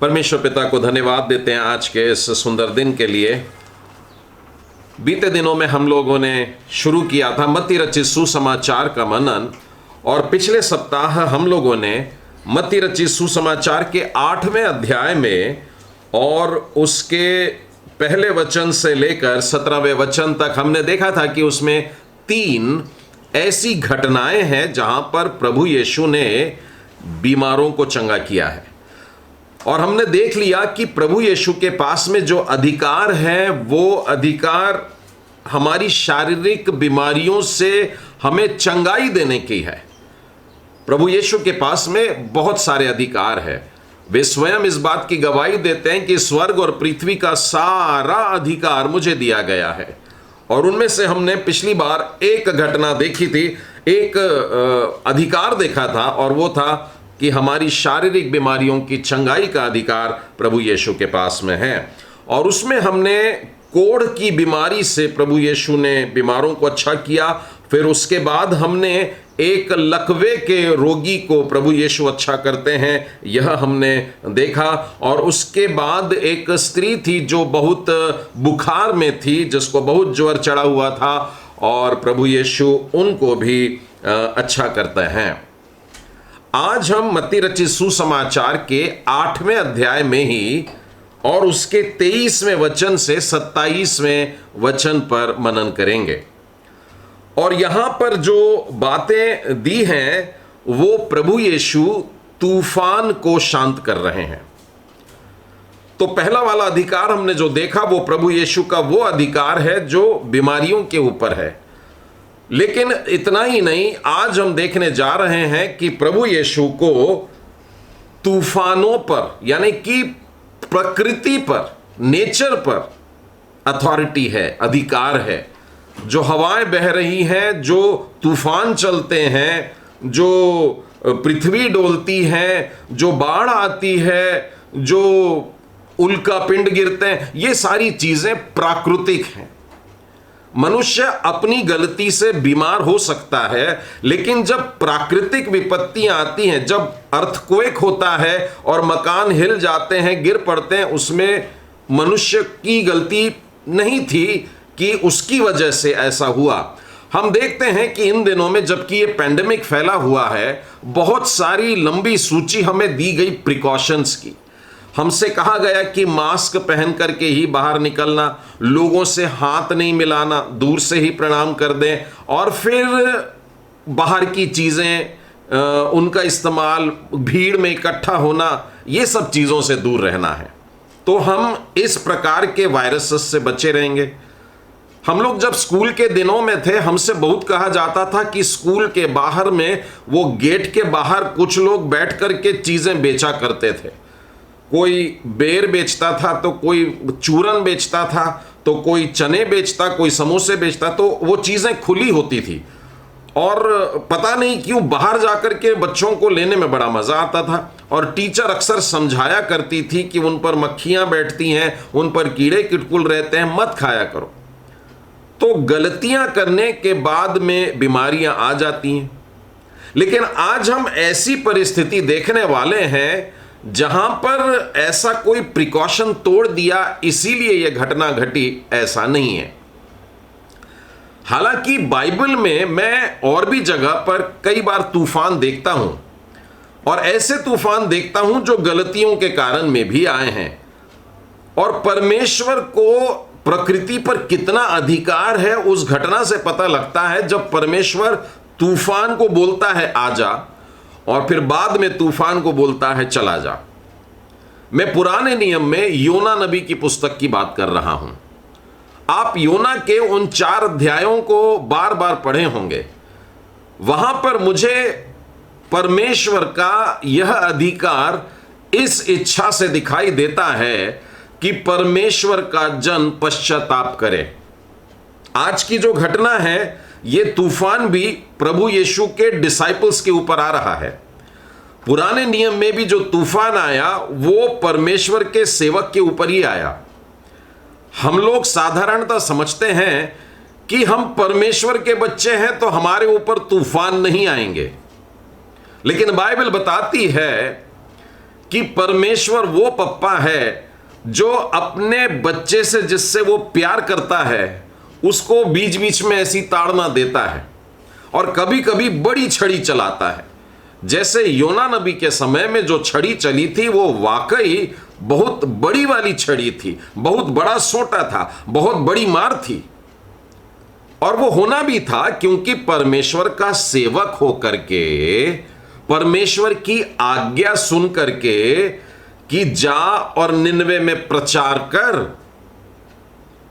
परमेश्वर पिता को धन्यवाद देते हैं आज के इस सुंदर दिन के लिए। बीते दिनों में हम लोगों ने शुरू किया था मत्ती रचित सुसमाचार का मनन, और पिछले सप्ताह हम लोगों ने मत्ती रचित सुसमाचार के 8वें अध्याय में और उसके पहले वचन से लेकर 17वें वचन तक हमने देखा था कि उसमें 3 ऐसी घटनाएं हैं जहां पर प्रभु यीशु ने बीमारों को चंगा किया है। और हमने देख लिया कि प्रभु यीशु के पास में जो अधिकार है वो अधिकार हमारी शारीरिक बीमारियों से हमें चंगाई देने की है। प्रभु यीशु के पास में बहुत सारे अधिकार है। वे स्वयं इस बात की गवाही देते हैं कि स्वर्ग और पृथ्वी का सारा अधिकार मुझे दिया गया है। और उनमें से हमने पिछली बार एक घटना देखी थी, एक अधिकार देखा था, और वो था कि हमारी शारीरिक बीमारियों की चंगाई का अधिकार प्रभु यीशु के पास में है। और उसमें हमने कोढ़ की बीमारी से प्रभु यीशु ने बीमारों को अच्छा किया। फिर उसके बाद हमने एक लकवे के रोगी को प्रभु यीशु अच्छा करते हैं, यह हमने देखा। और उसके बाद एक स्त्री थी जो बहुत बुखार में थी, जिसको बहुत ज्वर चढ़ा हुआ था, और प्रभु यीशु उनको भी अच्छा करते हैं। आज हम मत्ती रचित सुसमाचार के 8वें अध्याय में ही और उसके 23वें वचन से 27वें वचन पर मनन करेंगे। और यहां पर जो बातें दी हैं वो प्रभु यीशु तूफान को शांत कर रहे हैं। तो पहला वाला अधिकार हमने जो देखा वो प्रभु यीशु का वो अधिकार है जो बीमारियों के ऊपर है। लेकिन इतना ही नहीं, आज हम देखने जा रहे हैं कि प्रभु यीशु को तूफानों पर, यानी कि प्रकृति पर, नेचर पर अथॉरिटी है, अधिकार है। जो हवाएं बह रही हैं, जो तूफान चलते हैं, जो पृथ्वी डोलती है, जो बाढ़ आती है, जो उल्का पिंड गिरते हैं, ये सारी चीजें प्राकृतिक हैं। मनुष्य अपनी गलती से बीमार हो सकता है, लेकिन जब प्राकृतिक विपत्तियां आती हैं, जब अर्थक्वेक होता है और मकान हिल जाते हैं, गिर पड़ते हैं, उसमें मनुष्य की गलती नहीं थी कि उसकी वजह से ऐसा हुआ। हम देखते हैं कि इन दिनों में जबकि ये पैंडेमिक फैला हुआ है, बहुत सारी लंबी सूची हमें दी गई प्रिकॉशंस की। हमसे कहा गया कि मास्क पहन करके ही बाहर निकलना, लोगों से हाथ नहीं मिलाना, दूर से ही प्रणाम कर दें, और फिर बाहर की चीज़ें उनका इस्तेमाल, भीड़ में इकट्ठा होना, ये सब चीज़ों से दूर रहना है। तो हम इस प्रकार के वायरसेस से बचे रहेंगे। हम लोग जब स्कूल के दिनों में थे, हमसे बहुत कहा जाता था कि स्कूल के बाहर में, वो गेट के बाहर कुछ लोग बैठ करके चीज़ें बेचा करते थे। कोई बेर बेचता था, तो कोई चूरन बेचता था, तो कोई चने बेचता, कोई समोसे बेचता, तो वो चीज़ें खुली होती थी। और पता नहीं क्यों बाहर जाकर के बच्चों को लेने में बड़ा मज़ा आता था। और टीचर अक्सर समझाया करती थी कि उन पर मक्खियाँ बैठती हैं, उन पर कीड़े किटकुल रहते हैं, मत खाया करो। तो गलतियाँ करने के बाद में बीमारियाँ आ जाती हैं। लेकिन आज हम ऐसी परिस्थिति देखने वाले हैं जहां पर ऐसा कोई प्रिकॉशन तोड़ दिया इसीलिए यह घटना घटी, ऐसा नहीं है। हालांकि बाइबल में मैं और भी जगह पर कई बार तूफान देखता हूं, और ऐसे तूफान देखता हूं जो गलतियों के कारण में भी आए हैं। और परमेश्वर को प्रकृति पर कितना अधिकार है उस घटना से पता लगता है, जब परमेश्वर तूफान को बोलता है आजा, और फिर बाद में तूफान को बोलता है चला जा। मैं पुराने नियम में योना नबी की पुस्तक की बात कर रहा हूं। आप योना के उन 4 अध्यायों को बार बार पढ़े होंगे। वहां पर मुझे परमेश्वर का यह अधिकार इस इच्छा से दिखाई देता है कि परमेश्वर का जन पश्चाताप करे। आज की जो घटना है, ये तूफान भी प्रभु यीशु के डिसाइपल्स के ऊपर आ रहा है। पुराने नियम में भी जो तूफान आया वो परमेश्वर के सेवक के ऊपर ही आया। हम लोग साधारणतः समझते हैं कि हम परमेश्वर के बच्चे हैं तो हमारे ऊपर तूफान नहीं आएंगे, लेकिन बाइबल बताती है कि परमेश्वर वो पप्पा है जो अपने बच्चे से जिससे वो प्यार करता है उसको बीच बीच में ऐसी ताड़ना देता है और कभी कभी बड़ी छड़ी चलाता है। जैसे योना नबी के समय में जो छड़ी चली थी वो वाकई बहुत बड़ी वाली छड़ी थी, बहुत बड़ा सोटा था, बहुत बड़ी मार थी। और वो होना भी था क्योंकि परमेश्वर का सेवक होकर के, परमेश्वर की आज्ञा सुन करके कि जा और निन्वे में प्रचार कर,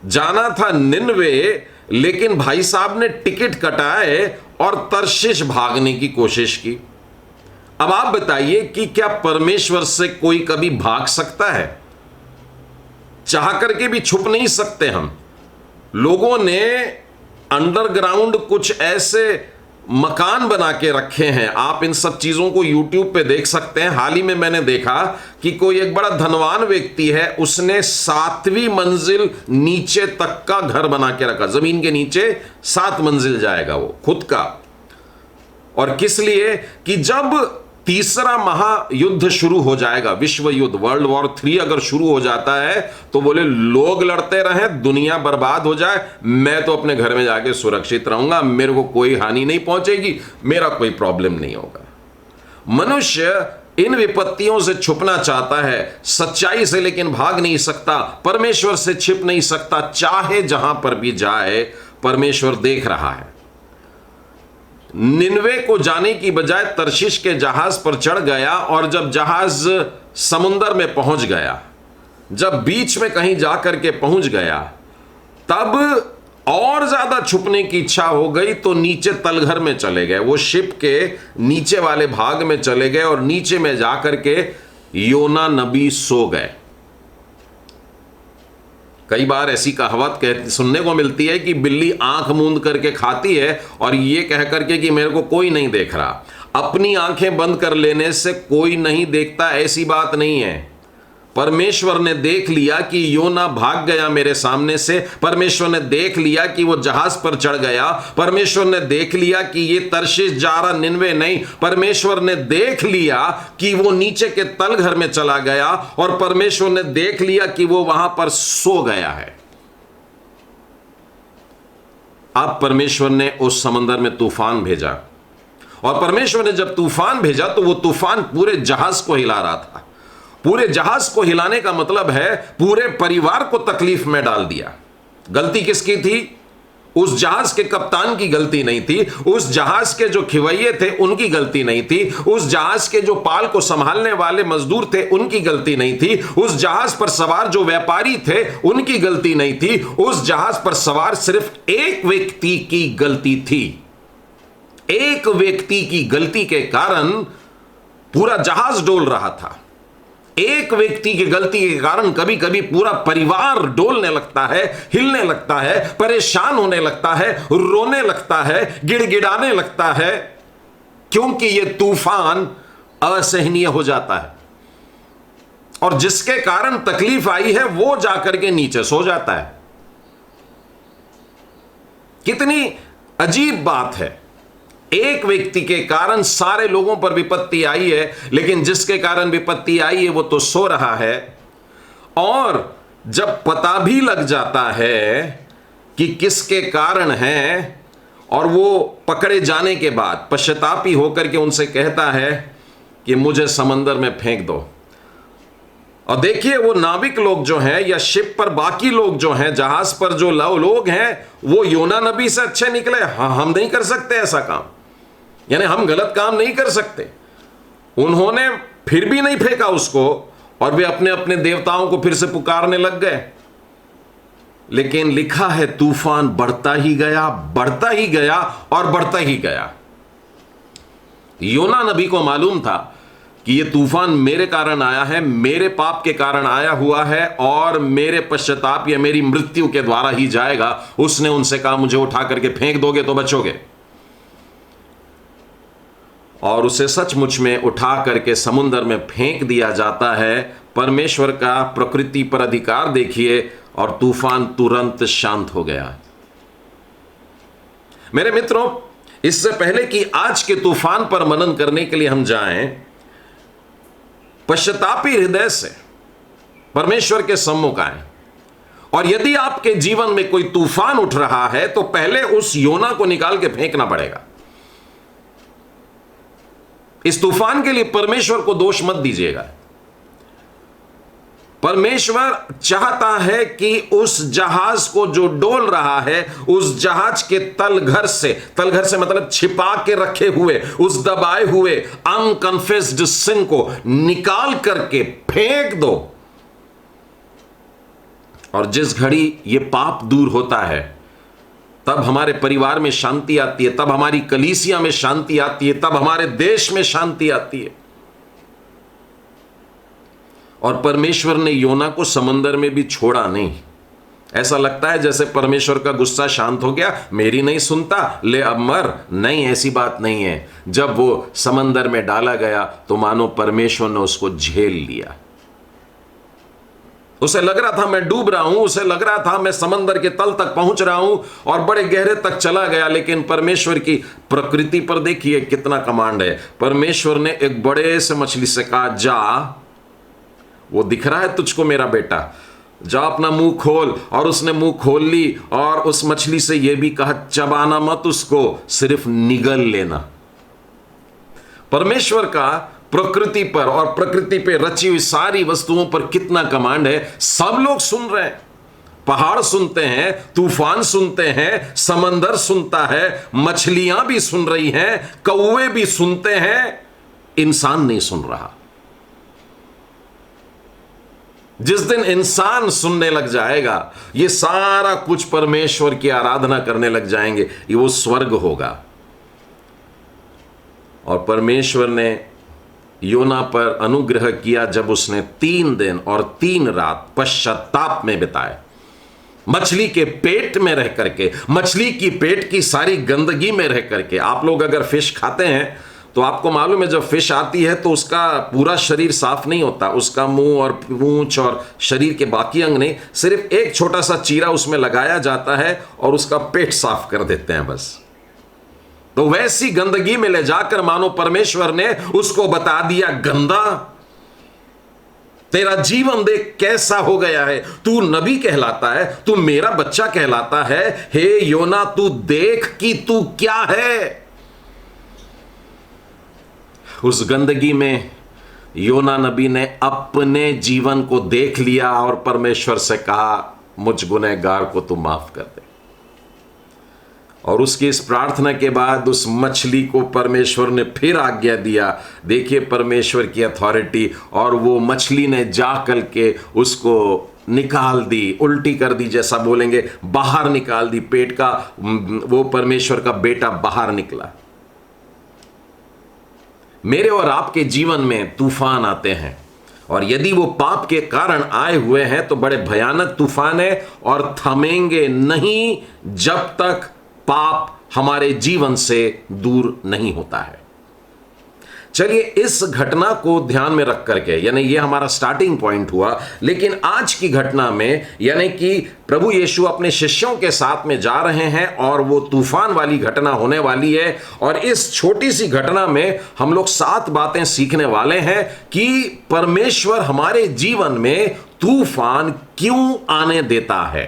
जाना था निन्वे, लेकिन भाई साहब ने टिकट कटाए और तर्शीश भागने की कोशिश की। अब आप बताइए कि क्या परमेश्वर से कोई कभी भाग सकता है? चाह करके भी छुप नहीं सकते हम। लोगों ने अंडरग्राउंड कुछ ऐसे मकान बना के रखे हैं, आप इन सब चीजों को YouTube पे देख सकते हैं। हाल ही में मैंने देखा कि कोई एक बड़ा धनवान व्यक्ति है, उसने 7वीं मंजिल नीचे तक का घर बना के रखा, जमीन के नीचे 7 मंजिल जाएगा वो खुद का। और किस लिए? कि जब तीसरा महायुद्ध शुरू हो जाएगा, विश्व युद्ध, वर्ल्ड वॉर 3 अगर शुरू हो जाता है तो बोले लोग लड़ते रहें, दुनिया बर्बाद हो जाए, मैं तो अपने घर में जाके सुरक्षित रहूंगा, मेरे को कोई हानि नहीं पहुंचेगी, मेरा कोई प्रॉब्लम नहीं होगा। मनुष्य इन विपत्तियों से छुपना चाहता है, सच्चाई से लेकिन भाग नहीं सकता, परमेश्वर से छिप नहीं सकता। चाहे जहां पर भी जाए परमेश्वर देख रहा है। निन्वे को जाने की बजाय तर्शीश के जहाज पर चढ़ गया और जब जहाज समुंदर में पहुंच गया, जब बीच में कहीं जाकर के पहुंच गया, तब और ज्यादा छुपने की इच्छा हो गई तो नीचे तलघर में चले गए, वो शिप के नीचे वाले भाग में चले गए और नीचे में जाकर के योना नबी सो गए। कई बार ऐसी कहावत सुनने को मिलती है कि बिल्ली आंख मूंद करके खाती है और ये कह करके कि मेरे को कोई नहीं देख रहा। अपनी आंखें बंद कर लेने से कोई नहीं देखता, ऐसी बात नहीं है। परमेश्वर ने देख लिया कि योना भाग गया मेरे सामने से, परमेश्वर ने देख लिया कि वो जहाज पर चढ़ गया, परमेश्वर ने देख लिया कि ये तर्शीश जा रहा निन्वे नहीं, परमेश्वर ने देख लिया कि वो नीचे के तलघर में चला गया और परमेश्वर ने देख लिया कि वो वहां पर सो गया है। अब परमेश्वर ने उस समंदर में तूफान भेजा और परमेश्वर ने जब तूफान भेजा तो वो तूफान पूरे जहाज को हिला रहा था। पूरे जहाज को हिलाने का मतलब है पूरे परिवार को तकलीफ में डाल दिया। गलती किसकी थी? उस जहाज के कप्तान की गलती नहीं थी, उस जहाज के जो खिवैये थे उनकी गलती नहीं थी, उस जहाज के जो पाल को संभालने वाले मजदूर थे उनकी गलती नहीं थी, उस जहाज पर सवार जो व्यापारी थे उनकी गलती नहीं थी। उस जहाज पर सवार सिर्फ एक व्यक्ति की गलती थी। एक व्यक्ति की गलती के कारण पूरा जहाज डोल रहा था। एक व्यक्ति की गलती के कारण कभी कभी पूरा परिवार डोलने लगता है, हिलने लगता है, परेशान होने लगता है, रोने लगता है, गिड़गिड़ाने लगता है, क्योंकि यह तूफान असहनीय हो जाता है और जिसके कारण तकलीफ आई है वो जाकर के नीचे सो जाता है। कितनी अजीब बात है। एक व्यक्ति के कारण सारे लोगों पर विपत्ति आई है, लेकिन जिसके कारण विपत्ति आई है वो तो सो रहा है। और जब पता भी लग जाता है कि किसके कारण है और वो पकड़े जाने के बाद पश्चातापी होकर के उनसे कहता है कि मुझे समंदर में फेंक दो। और देखिए वो नाविक लोग जो हैं या शिप पर बाकी लोग जो हैं, जहाज पर जो लोग हैं, वो योना नबी से अच्छे निकले। हाँ, हम नहीं कर सकते ऐसा काम, यानी हम गलत काम नहीं कर सकते। उन्होंने फिर भी नहीं फेंका उसको और वे अपने अपने देवताओं को फिर से पुकारने लग गए। लेकिन लिखा है तूफान बढ़ता ही गया, बढ़ता ही गया और बढ़ता ही गया। योना नबी को मालूम था कि यह तूफान मेरे कारण आया है, मेरे पाप के कारण आया हुआ है और मेरे पश्चाताप या मेरी मृत्यु के द्वारा ही जाएगा। उसने उनसे कहा मुझे उठा करके फेंक दोगे तो बचोगे। और उसे सचमुच में उठा करके समुद्र में फेंक दिया जाता है। परमेश्वर का प्रकृति पर अधिकार देखिए और तूफान तुरंत शांत हो गया। मेरे मित्रों, इससे पहले कि आज के तूफान पर मनन करने के लिए हम जाएं, पश्चातापी हृदय से परमेश्वर के सम्मुख आए। और यदि आपके जीवन में कोई तूफान उठ रहा है तो पहले उस योना को निकाल के फेंकना पड़ेगा। इस तूफान के लिए परमेश्वर को दोष मत दीजिएगा। परमेश्वर चाहता है कि उस जहाज को जो डोल रहा है, उस जहाज के तलघर से मतलब छिपा के रखे हुए उस दबाए हुए अनकन्फेस्ड सिन को निकाल करके फेंक दो। और जिस घड़ी ये पाप दूर होता है तब हमारे परिवार में शांति आती है, तब हमारी कलीसिया में शांति आती है, तब हमारे देश में शांति आती है। और परमेश्वर ने योना को समंदर में भी छोड़ा नहीं। ऐसा लगता है जैसे परमेश्वर का गुस्सा शांत हो गया, मेरी नहीं सुनता, ले अब मर। नहीं, ऐसी बात नहीं है। जब वो समंदर में डाला गया तो मानो परमेश्वर ने उसको झेल लिया। उसे लग रहा था मैं डूब रहा हूं, उसे लग रहा था मैं समंदर के तल तक पहुंच रहा हूं और बड़े गहरे तक चला गया। लेकिन परमेश्वर की प्रकृति पर देखिए कितना कमांड है। परमेश्वर ने एक बड़े से मछली से कहा, जा, वो दिख रहा है तुझको मेरा बेटा, जा अपना मुंह खोल। और उसने मुंह खोल ली और उस मछली से यह भी कहा, चबाना मत उसको, सिर्फ निगल लेना। परमेश्वर का प्रकृति पर और प्रकृति पे रची हुई सारी वस्तुओं पर कितना कमांड है। सब लोग सुन रहे हैं, पहाड़ सुनते हैं, तूफान सुनते हैं, समंदर सुनता है, मछलियां भी सुन रही हैं, कौवे भी सुनते हैं, इंसान नहीं सुन रहा। जिस दिन इंसान सुनने लग जाएगा, ये सारा कुछ परमेश्वर की आराधना करने लग जाएंगे, ये वो स्वर्ग होगा। और परमेश्वर ने योना पर अनुग्रह किया जब उसने 3 दिन और 3 रात पश्चाताप में बिताए, मछली के पेट में रह करके, मछली की पेट की सारी गंदगी में रह करके। आप लोग अगर फिश खाते हैं तो आपको मालूम है, जब फिश आती है तो उसका पूरा शरीर साफ नहीं होता, उसका मुंह और पूंछ और शरीर के बाकी अंग नहीं, सिर्फ एक छोटा सा चीरा उसमें लगाया जाता है और उसका पेट साफ कर देते हैं बस। तो वैसी गंदगी में ले जाकर मानो परमेश्वर ने उसको बता दिया, गंदा, तेरा जीवन देख कैसा हो गया है, तू नबी कहलाता है, तू मेरा बच्चा कहलाता है, हे योना तू देख कि तू क्या है। उस गंदगी में योना नबी ने अपने जीवन को देख लिया और परमेश्वर से कहा, मुझ गुनहगार को तू माफ कर दे। और उसकी इस प्रार्थना के बाद उस मछली को परमेश्वर ने फिर आज्ञा दिया। देखिए परमेश्वर की अथॉरिटी। और वो मछली ने जाकर के उसको निकाल दी, उल्टी कर दी, जैसा बोलेंगे बाहर निकाल दी। पेट का वो परमेश्वर का बेटा बाहर निकला। मेरे और आपके जीवन में तूफान आते हैं और यदि वो पाप के कारण आए हुए हैं तो बड़े भयानक तूफान है और थमेंगे नहीं जब तक पाप हमारे जीवन से दूर नहीं होता है। चलिए इस घटना को ध्यान में रख करके, यानी ये हमारा स्टार्टिंग पॉइंट हुआ, लेकिन आज की घटना में यानी कि प्रभु यीशु अपने शिष्यों के साथ में जा रहे हैं और वो तूफान वाली घटना होने वाली है। और इस छोटी सी घटना में हम लोग 7 बातें सीखने वाले हैं कि परमेश्वर हमारे जीवन में तूफान क्यों आने देता है।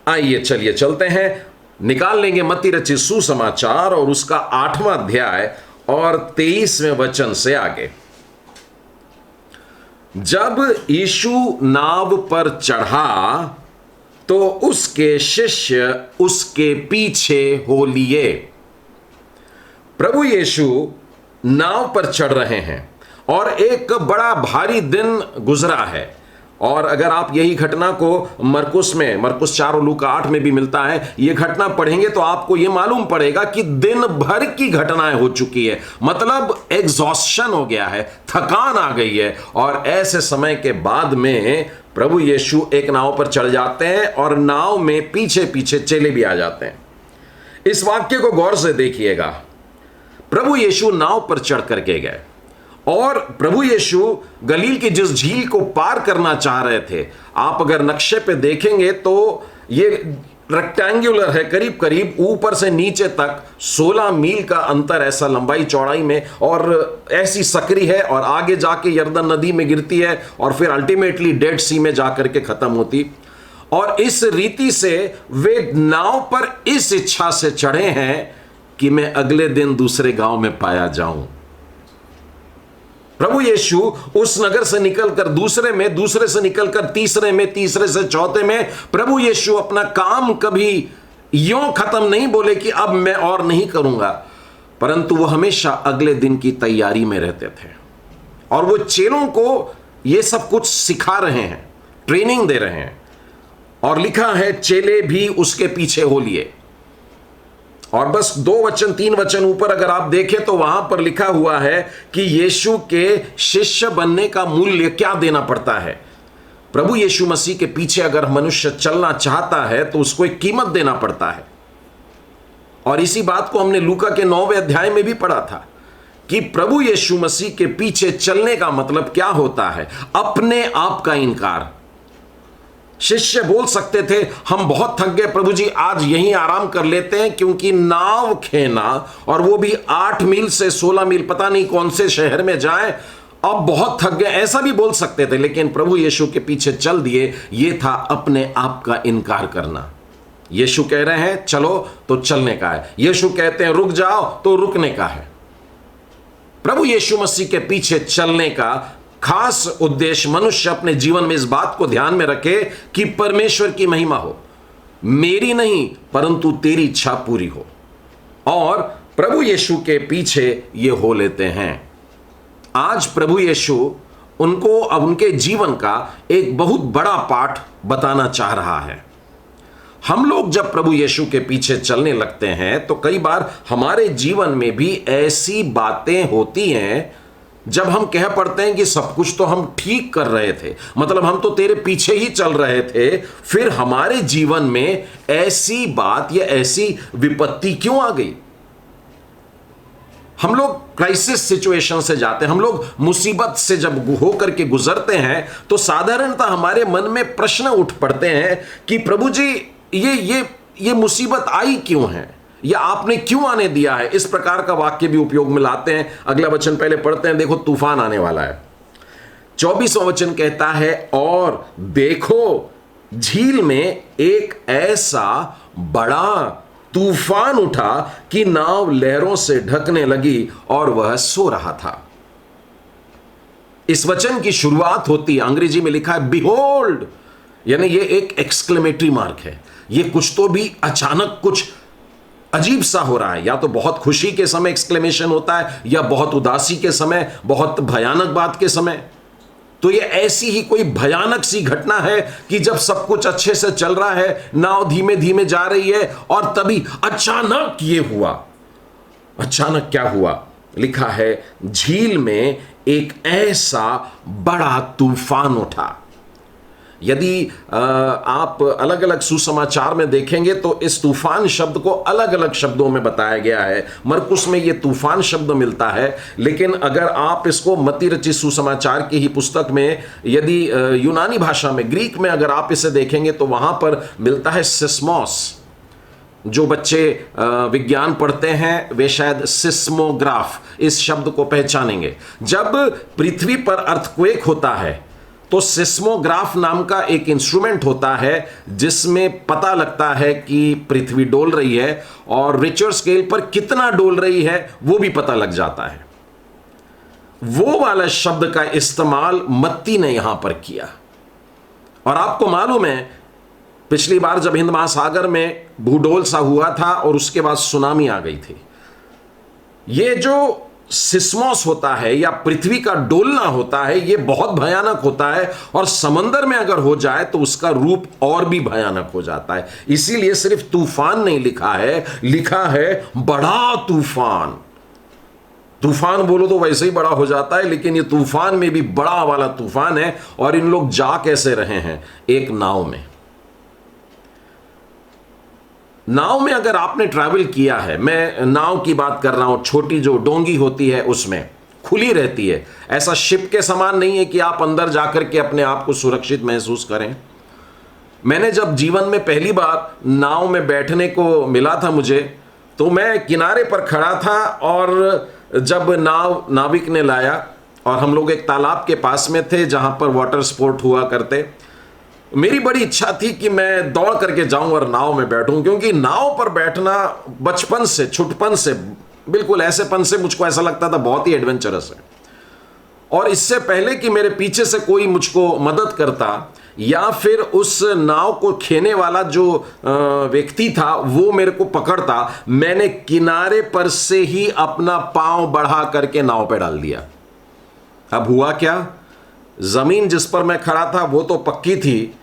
आइए चलिए चलते हैं, निकाल लेंगे मत्ती रचित सुसमाचार और उसका 8वां अध्याय और 23वें वचन से आगे। जब यीशु नाव पर चढ़ा तो उसके शिष्य उसके पीछे हो लिए। प्रभु यीशु नाव पर चढ़ रहे हैं और एक बड़ा भारी दिन गुजरा है। और अगर आप यही घटना को मरकुस 4 और लूका 8 में भी मिलता है, यह घटना पढ़ेंगे तो आपको यह मालूम पड़ेगा कि दिन भर की घटनाएं हो चुकी है, मतलब एग्जॉस्शन हो गया है, थकान आ गई है। और ऐसे समय के बाद में प्रभु यीशु एक नाव पर चढ़ जाते हैं और नाव में पीछे पीछे चेले भी आ जाते हैं। इस वाक्य को गौर से देखिएगा। प्रभु यीशु नाव पर चढ़ करके गए और प्रभु यीशु गलील की जिस झील को पार करना चाह रहे थे, आप अगर नक्शे पे देखेंगे तो ये रेक्टेंगुलर है, करीब करीब ऊपर से नीचे तक 16 मील का अंतर ऐसा लंबाई चौड़ाई में, और ऐसी सकरी है और आगे जाके यर्दन नदी में गिरती है और फिर अल्टीमेटली डेड सी में जाकर के खत्म होती। और इस रीति से वे नाव पर इस इच्छा से चढ़े हैं कि मैं अगले दिन दूसरे गांव में पाया जाऊं। प्रभु यीशु उस नगर से निकलकर दूसरे में, दूसरे से निकलकर तीसरे में, तीसरे से चौथे में, प्रभु यीशु अपना काम कभी यों खत्म नहीं बोले कि अब मैं और नहीं करूंगा, परंतु वो हमेशा अगले दिन की तैयारी में रहते थे और वो चेलों को ये सब कुछ सिखा रहे हैं, ट्रेनिंग दे रहे हैं। और लिखा है चेले भी उसके पीछे हो लिए। और बस 2 वचन 3 वचन ऊपर अगर आप देखें तो वहां पर लिखा हुआ है कि यीशु के शिष्य बनने का मूल्य क्या देना पड़ता है। प्रभु यीशु मसीह के पीछे अगर मनुष्य चलना चाहता है तो उसको एक कीमत देना पड़ता है। और इसी बात को हमने लूका के 9वें अध्याय में भी पढ़ा था कि प्रभु यीशु मसीह के पीछे चलने का मतलब क्या होता है, अपने आप का इनकार। शिष्य बोल सकते थे हम बहुत थक गए प्रभु जी, आज यहीं आराम कर लेते हैं, क्योंकि नाव खेना और वो भी 8 मील से 16 मील, पता नहीं कौन से शहर में जाएं, अब बहुत थक गए, ऐसा भी बोल सकते थे। लेकिन प्रभु यीशु के पीछे चल दिए। ये था अपने आप का इनकार करना। यीशु कह रहे हैं चलो तो चलने का है, यीशु कहते हैं रुक जाओ तो रुकने का है। प्रभु यीशु मसीह के पीछे चलने का खास उद्देश्य मनुष्य अपने जीवन में इस बात को ध्यान में रखे कि परमेश्वर की महिमा हो, मेरी नहीं परंतु तेरी इच्छा पूरी हो। और प्रभु यीशु के पीछे ये हो लेते हैं। आज प्रभु यीशु उनको अब उनके जीवन का एक बहुत बड़ा पाठ बताना चाह रहा है। हम लोग जब प्रभु यीशु के पीछे चलने लगते हैं तो कई बार हमारे जीवन में भी ऐसी बातें होती हैं जब हम कह पड़ते हैं कि सब कुछ तो हम ठीक कर रहे थे, मतलब हम तो तेरे पीछे ही चल रहे थे, फिर हमारे जीवन में ऐसी बात या ऐसी विपत्ति क्यों आ गई। हम लोग क्राइसिस सिचुएशन से जाते हैं, हम लोग मुसीबत से जब होकर के गुजरते हैं तो साधारणतः हमारे मन में प्रश्न उठ पड़ते हैं कि प्रभु जी ये मुसीबत आई क्यों है, या आपने क्यों आने दिया है। इस प्रकार का वाक्य भी उपयोग में लाते हैं। अगला वचन पहले पढ़ते हैं, देखो तूफान आने वाला है। 24वां वचन कहता है और देखो झील में एक ऐसा बड़ा तूफान उठा कि नाव लहरों से ढकने लगी और वह सो रहा था। इस वचन की शुरुआत होती है, अंग्रेजी में लिखा है बिहोल्ड, यानी ये एक एक्सक्लेमेटरी मार्क है। ये कुछ तो भी अचानक कुछ अजीब सा हो रहा है। या तो बहुत खुशी के समय एक्सक्लेमेशन होता है, या बहुत उदासी के समय, बहुत भयानक बात के समय। तो ये ऐसी ही कोई भयानक सी घटना है कि जब सब कुछ अच्छे से चल रहा है, नाव धीमे धीमे जा रही है, और तभी अचानक ये हुआ। अचानक क्या हुआ? लिखा है झील में एक ऐसा बड़ा तूफान उठा। यदि आप अलग अलग सुसमाचार में देखेंगे तो इस तूफान शब्द को अलग अलग शब्दों में बताया गया है। मरकुस में ये तूफान शब्द मिलता है, लेकिन अगर आप इसको मत्ती रचित सुसमाचार की ही पुस्तक में, यदि यूनानी भाषा में, ग्रीक में अगर आप इसे देखेंगे तो वहां पर मिलता है सिस्मोस। जो बच्चे विज्ञान पढ़ते हैं वे शायद सिस्मोग्राफ इस शब्द को पहचानेंगे। जब पृथ्वी पर अर्थक्वेक होता है तो सिस्मोग्राफ नाम का एक इंस्ट्रूमेंट होता है जिसमें पता लगता है कि पृथ्वी डोल रही है, और रिक्टर स्केल पर कितना डोल रही है वो भी पता लग जाता है। वो वाला शब्द का इस्तेमाल मत्ती ने यहां पर किया। और आपको मालूम है पिछली बार जब हिंद महासागर में भूडोल सा हुआ था और उसके बाद सुनामी आ गई थी, ये जो सिस्मोस होता है या पृथ्वी का डोलना होता है, ये बहुत भयानक होता है, और समंदर में अगर हो जाए तो उसका रूप और भी भयानक हो जाता है। इसीलिए सिर्फ तूफान नहीं लिखा है, लिखा है बड़ा तूफान। तूफान बोलो तो वैसे ही बड़ा हो जाता है, लेकिन ये तूफान में भी बड़ा वाला तूफान है। और इन लोग जा कैसे रहे हैं? एक नाव में। नाव में अगर आपने ट्रैवल किया है, मैं नाव की बात कर रहा हूं, छोटी जो डोंगी होती है उसमें खुली रहती है, ऐसा शिप के समान नहीं है कि आप अंदर जाकर के अपने आप को सुरक्षित महसूस करें। मैंने जब जीवन में पहली बार नाव में बैठने को मिला था मुझे, तो मैं किनारे पर खड़ा था और जब नाविक ने लाया और हम लोग एक तालाब के पास में थे जहां पर वाटर स्पोर्ट हुआ करते, मेरी बड़ी इच्छा थी कि मैं दौड़ करके जाऊं और नाव में बैठूं, क्योंकि नाव पर बैठना बचपन से, छुटपन से, बिल्कुल ऐसेपन से मुझको ऐसा लगता था बहुत ही एडवेंचरस है। और इससे पहले कि मेरे पीछे से कोई मुझको मदद करता या फिर उस नाव को खेने वाला जो व्यक्ति था वो मेरे को पकड़ता, मैंने किनारे पर से ही अपना पांव बढ़ा करके नाव पे डाल दिया। अब हुआ क्या, जमीन जिस पर मैं खड़ा था वो तो पक्की थी,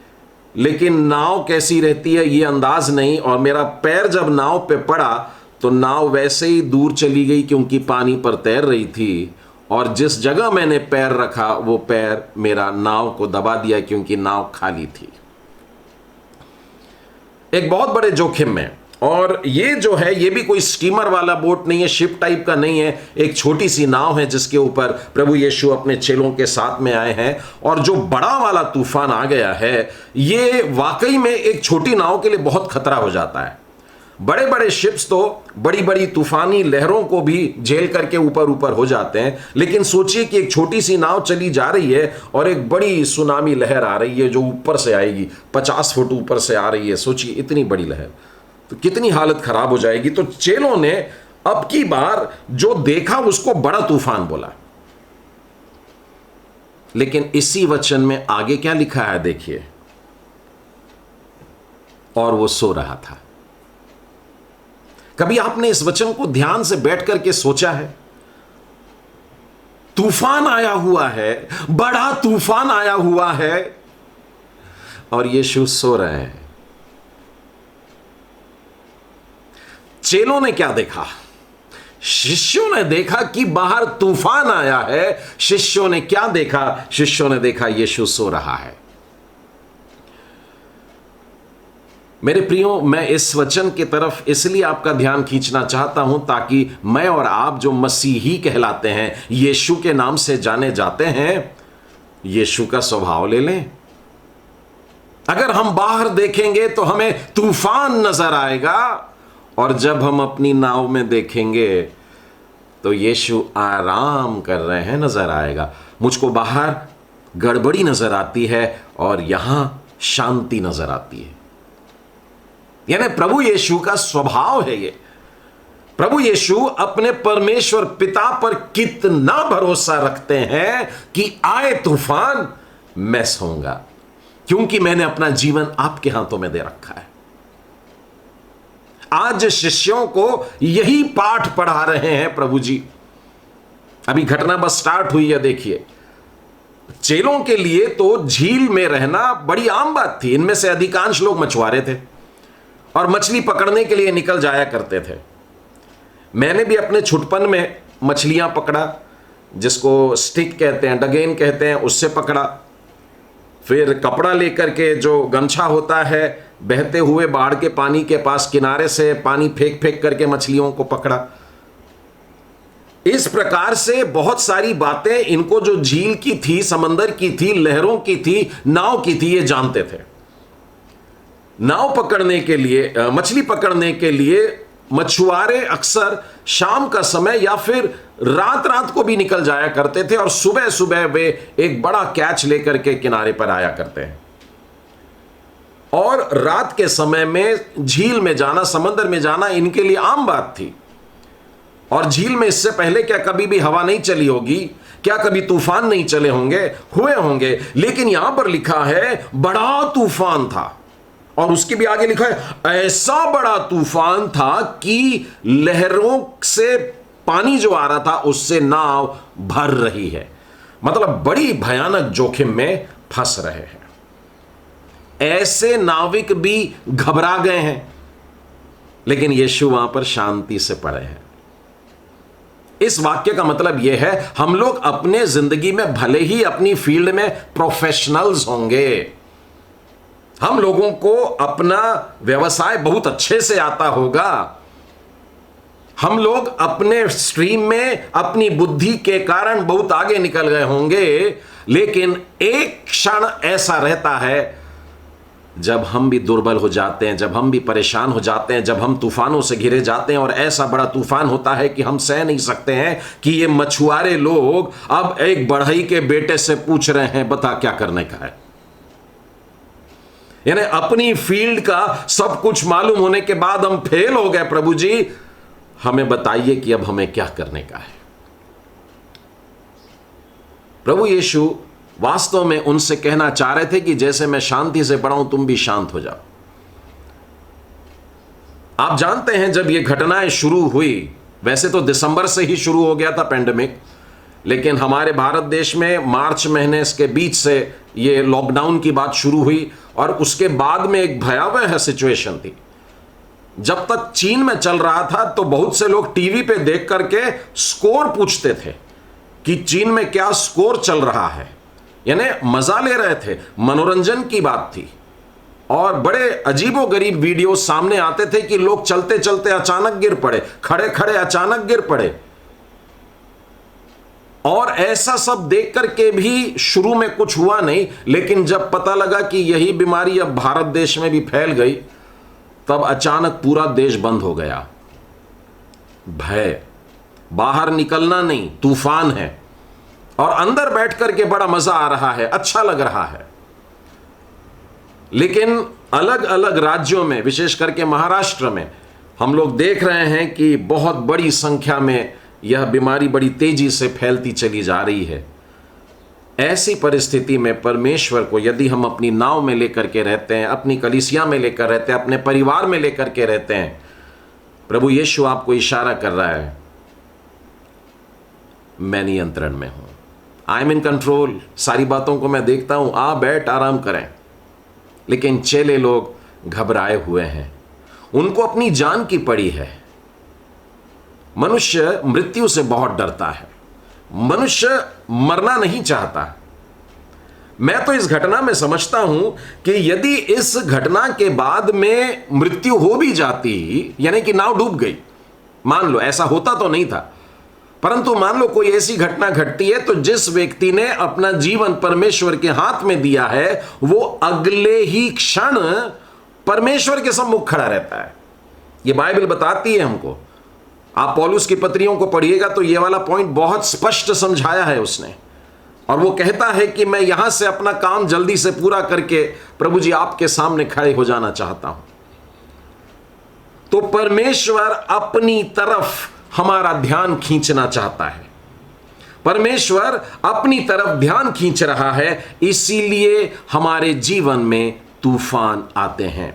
लेकिन नाव कैसी रहती है ये अंदाज नहीं, और मेरा पैर जब नाव पे पड़ा तो नाव वैसे ही दूर चली गई क्योंकि पानी पर तैर रही थी, और जिस जगह मैंने पैर रखा वो पैर मेरा नाव को दबा दिया क्योंकि नाव खाली थी। एक बहुत बड़े जोखिम में, और ये जो है ये भी कोई स्टीमर वाला बोट नहीं है, शिप टाइप का नहीं है, एक छोटी सी नाव है जिसके ऊपर प्रभु यीशु अपने चेलों के साथ में आए हैं। और जो बड़ा वाला तूफान आ गया है, ये वाकई में एक छोटी नाव के लिए बहुत खतरा हो जाता है। बड़े बड़े शिप्स तो बड़ी बड़ी तूफानी लहरों को भी झेल करके ऊपर ऊपर हो जाते हैं, लेकिन सोचिए कि एक छोटी सी नाव चली जा रही है और एक बड़ी सुनामी लहर आ रही है जो ऊपर से आएगी, 50 फुट ऊपर से आ रही है। सोचिए इतनी बड़ी लहर, तो कितनी हालत खराब हो जाएगी। तो चेलों ने अब की बार जो देखा उसको बड़ा तूफान बोला। लेकिन इसी वचन में आगे क्या लिखा है देखिए, और वो सो रहा था। कभी आपने इस वचन को ध्यान से बैठ करके सोचा है? तूफान आया हुआ है, बड़ा तूफान आया हुआ है, और यीशु सो रहे हैं। चेलों ने क्या देखा? शिष्यों ने देखा कि बाहर तूफान आया है। शिष्यों ने क्या देखा? शिष्यों ने देखा यीशु सो रहा है। मेरे प्रियो, मैं इस वचन की तरफ इसलिए आपका ध्यान खींचना चाहता हूं ताकि मैं और आप जो मसीही कहलाते हैं, यीशु के नाम से जाने जाते हैं, यीशु का स्वभाव ले लें। अगर हम बाहर देखेंगे तो हमें तूफान नजर आएगा, और जब हम अपनी नाव में देखेंगे तो यीशु आराम कर रहे हैं नजर आएगा। मुझको बाहर गड़बड़ी नजर आती है और यहां शांति नजर आती है। यानी प्रभु यीशु का स्वभाव है ये। प्रभु यीशु अपने परमेश्वर पिता पर कितना भरोसा रखते हैं कि आए तूफान मैं सोऊंगा, क्योंकि मैंने अपना जीवन आपके हाथों में दे रखा है। आज शिष्यों को यही पाठ पढ़ा रहे हैं प्रभु जी। अभी घटना बस स्टार्ट हुई है। देखिए, चेलों के लिए तो झील में रहना बड़ी आम बात थी। इनमें से अधिकांश लोग मछुआरे थे और मछली पकड़ने के लिए निकल जाया करते थे। मैंने भी अपने छुटपन में मछलियां पकड़ा, जिसको स्टिक कहते हैं, डगेन कहते हैं, उससे पकड़ा। फिर कपड़ा लेकर के, जो गमछा होता है, बहते हुए बाढ़ के पानी के पास किनारे से पानी फेंक फेंक करके मछलियों को पकड़ा। इस प्रकार से बहुत सारी बातें इनको जो झील की थी, समंदर की थी, लहरों की थी, नाव की थी, ये जानते थे। नाव पकड़ने के लिए, मछली पकड़ने के लिए मछुआरे अक्सर शाम का समय या फिर रात रात को भी निकल जाया करते थे, और सुबह सुबह वे एक बड़ा कैच लेकर के किनारे पर आया करते हैं। और रात के समय में झील में जाना, समंदर में जाना इनके लिए आम बात थी। और झील में इससे पहले क्या कभी भी हवा नहीं चली होगी? क्या कभी तूफान नहीं चले होंगे? हुए होंगे। लेकिन यहां पर लिखा है बड़ा तूफान था, और उसके भी आगे लिखा है ऐसा बड़ा तूफान था कि लहरों से पानी जो आ रहा था उससे नाव भर रही है। मतलब बड़ी भयानक जोखिम में फंस रहे हैं। ऐसे नाविक भी घबरा गए हैं, लेकिन यीशु वहां पर शांति से पड़े हैं। इस वाक्य का मतलब यह है, हम लोग अपने जिंदगी में भले ही अपनी फील्ड में प्रोफेशनल्स होंगे, हम लोगों को अपना व्यवसाय बहुत अच्छे से आता होगा, हम लोग अपने स्ट्रीम में अपनी बुद्धि के कारण बहुत आगे निकल गए होंगे, लेकिन एक क्षण ऐसा रहता है जब हम भी दुर्बल हो जाते हैं, जब हम भी परेशान हो जाते हैं, जब हम तूफानों से घिरे जाते हैं और ऐसा बड़ा तूफान होता है कि हम सह नहीं सकते हैं कि ये मछुआरे लोग अब एक बढ़ई के बेटे से पूछ रहे हैं बता क्या करने का है। यानी अपनी फील्ड का सब कुछ मालूम होने के बाद हम फेल हो गए, प्रभु जी हमें बताइए कि अब हमें क्या करने का है। प्रभु यीशु वास्तव में उनसे कहना चाह रहे थे कि जैसे मैं शांति से पढ़ा हूं तुम भी शांत हो जाओ। आप जानते हैं जब ये घटनाएं शुरू हुई, वैसे तो दिसंबर से ही शुरू हो गया था पेंडेमिक, लेकिन हमारे भारत देश में मार्च महीने के बीच से ये लॉकडाउन की बात शुरू हुई और उसके बाद में एक भयावह सिचुएशन थी। जब तक चीन में चल रहा था तो बहुत से लोग टीवी पे देख करके स्कोर पूछते थे कि चीन में क्या स्कोर चल रहा है, यानी मजा ले रहे थे, मनोरंजन की बात थी। और बड़े अजीबोगरीब वीडियो सामने आते थे कि लोग चलते चलते अचानक गिर पड़े, खड़े खड़े अचानक गिर पड़े। और ऐसा सब देख करके भी शुरू में कुछ हुआ नहीं, लेकिन जब पता लगा कि यही बीमारी अब भारत देश में भी फैल गई, तब अचानक पूरा देश बंद हो गया। भय, बाहर निकलना नहीं, तूफान है, और अंदर बैठ करके बड़ा मजा आ रहा है, अच्छा लग रहा है। लेकिन अलग अलग राज्यों में, विशेष करके महाराष्ट्र में, हम लोग देख रहे हैं कि बहुत बड़ी संख्या में यह बीमारी बड़ी तेजी से फैलती चली जा रही है। ऐसी परिस्थिति में परमेश्वर को यदि हम अपनी नाव में लेकर के रहते हैं, अपनी कलीसिया में लेकर रहते हैं, अपने परिवार में लेकर के रहते हैं, प्रभु यीशु आपको इशारा कर रहा है, मैं नियंत्रण में हूं, आई एम इन कंट्रोल, सारी बातों को मैं देखता हूं, आ बैठ आराम करें। लेकिन चेले लोग घबराए हुए हैं, उनको अपनी जान की पड़ी है। मनुष्य मृत्यु से बहुत डरता है, मनुष्य मरना नहीं चाहता। मैं तो इस घटना में समझता हूं कि यदि इस घटना के बाद में मृत्यु हो भी जाती, यानी कि नाव डूब गई, मान लो ऐसा होता तो नहीं था, परंतु मान लो कोई ऐसी घटना घटती है, तो जिस व्यक्ति ने अपना जीवन परमेश्वर के हाथ में दिया है वो अगले ही क्षण परमेश्वर के सम्मुख खड़ा रहता है। ये बाइबल बताती है हमको। आप पौलुस की पत्रियों को पढ़िएगा तो ये वाला पॉइंट बहुत स्पष्ट समझाया है उसने, और वो कहता है कि मैं यहां से अपना काम जल्दी से पूरा करके प्रभु जी आपके सामने खड़े हो जाना चाहता हूं। तो परमेश्वर अपनी तरफ हमारा ध्यान खींचना चाहता है, परमेश्वर अपनी तरफ ध्यान खींच रहा है, इसीलिए हमारे जीवन में तूफान आते हैं।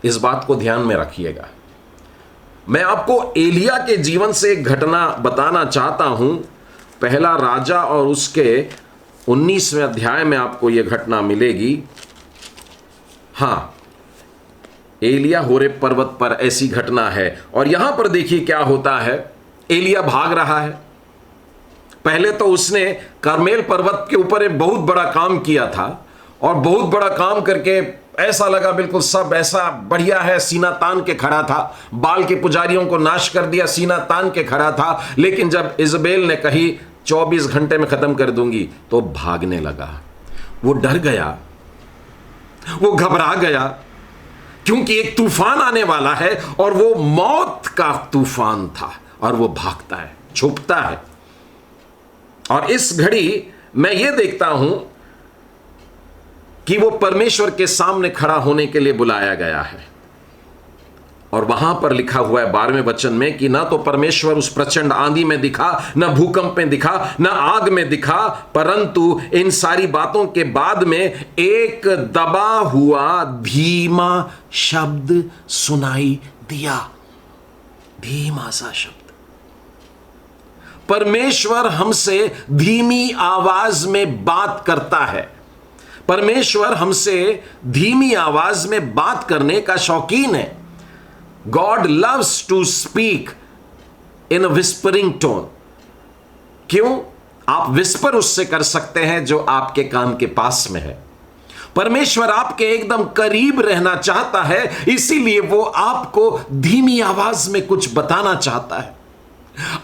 इस बात को ध्यान में रखिएगा। मैं आपको एलिया के जीवन से एक घटना बताना चाहता हूं। पहला राजा और उसके 19वें अध्याय में आपको यह घटना मिलेगी। हां, एलिया होरेब पर्वत पर ऐसी घटना है, और यहां पर देखिए क्या होता है। एलिया भाग रहा है। पहले तो उसने कार्मेल पर्वत के ऊपर एक बहुत बड़ा काम किया था, और बहुत बड़ा काम करके ऐसा लगा बिल्कुल सब ऐसा बढ़िया है, सीना तान के खड़ा था, बाल के पुजारियों को नाश कर दिया, सीना तान के खड़ा था। लेकिन जब इजबेल ने कही 24 घंटे में खत्म कर दूंगी, तो भागने लगा। वो डर गया, वो घबरा गया, क्योंकि एक तूफान आने वाला है, और वो मौत का तूफान था, और वो भागता है, छुपता है। और इस घड़ी मैं ये देखता हूं कि वो परमेश्वर के सामने खड़ा होने के लिए बुलाया गया है। और वहां पर लिखा हुआ है 12वें वचन में कि ना तो परमेश्वर उस प्रचंड आंधी में दिखा, ना भूकंप में दिखा, ना आग में दिखा, परंतु इन सारी बातों के बाद में एक दबा हुआ धीमा शब्द सुनाई दिया। धीमा सा शब्द। परमेश्वर हमसे धीमी आवाज में बात करता है। परमेश्वर हमसे धीमी आवाज में बात करने का शौकीन है। God loves to speak in a whispering tone. क्यों? आप विस्पर उससे कर सकते हैं जो आपके कान के पास में है। परमेश्वर आपके एकदम करीब रहना चाहता है, इसीलिए वो आपको धीमी आवाज में कुछ बताना चाहता है।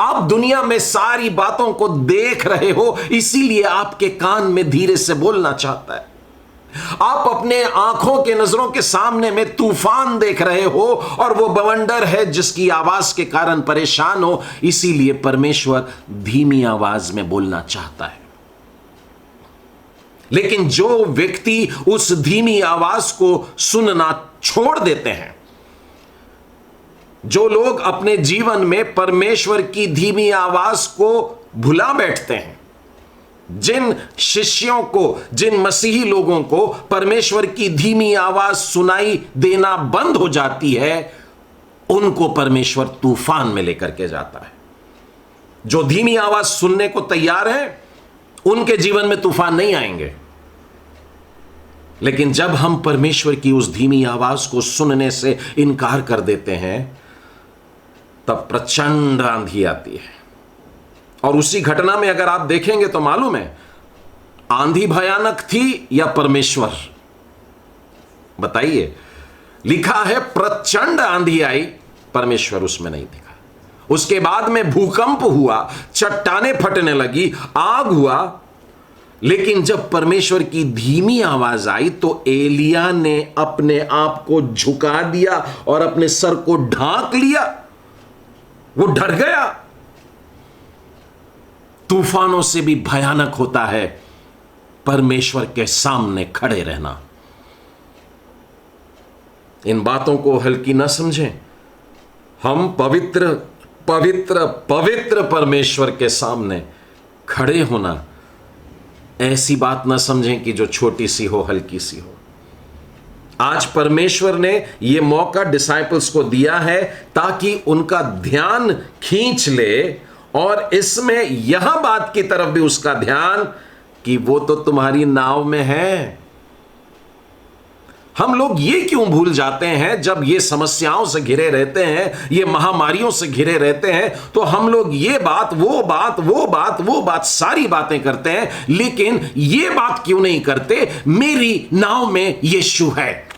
आप दुनिया में सारी बातों को देख रहे हो, इसीलिए आपके कान में धीरे से बोलना चाहता है। आप अपने आंखों के नजरों के सामने में तूफान देख रहे हो और वो बवंडर है जिसकी आवाज के कारण परेशान हो, इसीलिए परमेश्वर धीमी आवाज में बोलना चाहता है। लेकिन जो व्यक्ति उस धीमी आवाज को सुनना छोड़ देते हैं, जो लोग अपने जीवन में परमेश्वर की धीमी आवाज को भुला बैठते हैं, जिन शिष्यों को, जिन मसीही लोगों को परमेश्वर की धीमी आवाज सुनाई देना बंद हो जाती है, उनको परमेश्वर तूफान में लेकर के जाता है। जो धीमी आवाज सुनने को तैयार है, उनके जीवन में तूफान नहीं आएंगे। लेकिन जब हम परमेश्वर की उस धीमी आवाज को सुनने से इनकार कर देते हैं, तब प्रचंड आंधी आती है। और उसी घटना में अगर आप देखेंगे तो मालूम है, आंधी भयानक थी या परमेश्वर? बताइए। लिखा है प्रचंड आंधी आई, परमेश्वर उसमें नहीं दिखा। उसके बाद में भूकंप हुआ, चट्टानें फटने लगी, आग हुआ। लेकिन जब परमेश्वर की धीमी आवाज आई तो एलिया ने अपने आप को झुका दिया और अपने सर को ढांक लिया। वो डर गया। तूफानों से भी भयानक होता है परमेश्वर के सामने खड़े रहना। इन बातों को हल्की न समझें। हम पवित्र पवित्र पवित्र परमेश्वर के सामने खड़े होना ऐसी बात न समझें कि जो छोटी सी हो, हल्की सी हो। आज परमेश्वर ने यह मौका डिसाइपल्स को दिया है ताकि उनका ध्यान खींच ले, और इसमें यहां बात की तरफ भी उसका ध्यान कि वो तो तुम्हारी नाव में है। हम लोग ये क्यों भूल जाते हैं? जब ये समस्याओं से घिरे रहते हैं, ये महामारियों से घिरे रहते हैं, तो हम लोग ये बात वो बात सारी बातें करते हैं, लेकिन ये बात क्यों नहीं करते, मेरी नाव में यीशु है।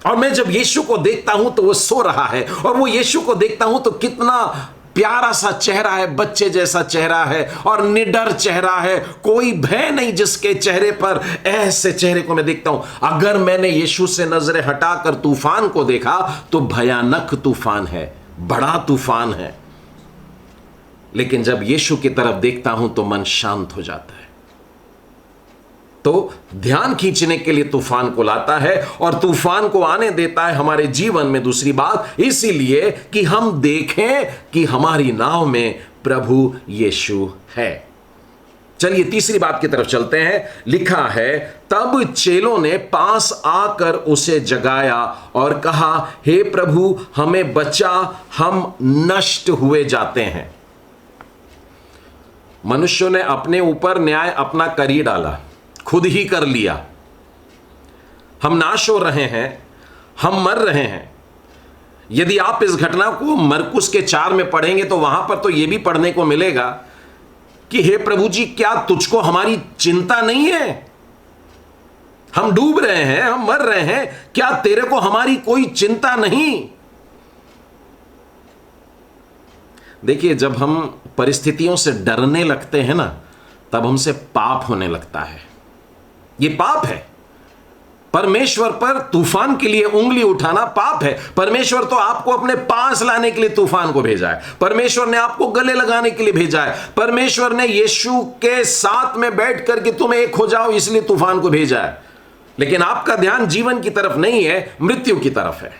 और मैं जब यीशु को देखता हूं तो वो सो रहा है, और वो यीशु को देखता हूं तो कितना प्यारा सा चेहरा है, बच्चे जैसा चेहरा है और निडर चेहरा है, कोई भय नहीं जिसके चेहरे पर। ऐसे चेहरे को मैं देखता हूं। अगर मैंने यीशु से नजरें हटाकर तूफान को देखा तो भयानक तूफान है, बड़ा तूफान है। लेकिन जब यीशु की तरफ देखता हूं तो मन शांत हो जाता है। तो ध्यान खींचने के लिए तूफान को लाता है और तूफान को आने देता है हमारे जीवन में। दूसरी बात इसीलिए कि हम देखें कि हमारी नाव में प्रभु यीशु है। चलिए तीसरी बात की तरफ चलते हैं। लिखा है, तब चेलों ने पास आकर उसे जगाया और कहा, हे प्रभु हमें बचा, हम नष्ट हुए जाते हैं। मनुष्यों ने अपने ऊपर न्याय अपना कर ही डाला, खुद ही कर लिया। हम नाश हो रहे हैं, हम मर रहे हैं। यदि आप इस घटना को मरकुस के 4 में पढ़ेंगे तो वहां पर तो यह भी पढ़ने को मिलेगा कि हे प्रभु जी, क्या तुझको हमारी चिंता नहीं है? हम डूब रहे हैं, हम मर रहे हैं, क्या तेरे को हमारी कोई चिंता नहीं? देखिए, जब हम परिस्थितियों से डरने लगते हैं ना, तब हमसे पाप होने लगता है। यह पाप है। परमेश्वर पर तूफान के लिए उंगली उठाना पाप है। परमेश्वर तो आपको अपने पास लाने के लिए तूफान को भेजा है। परमेश्वर ने आपको गले लगाने के लिए भेजा है। परमेश्वर ने यीशु के साथ में बैठ करके तुम एक हो जाओ इसलिए तूफान को भेजा है। लेकिन आपका ध्यान जीवन की तरफ नहीं है, मृत्यु की तरफ है।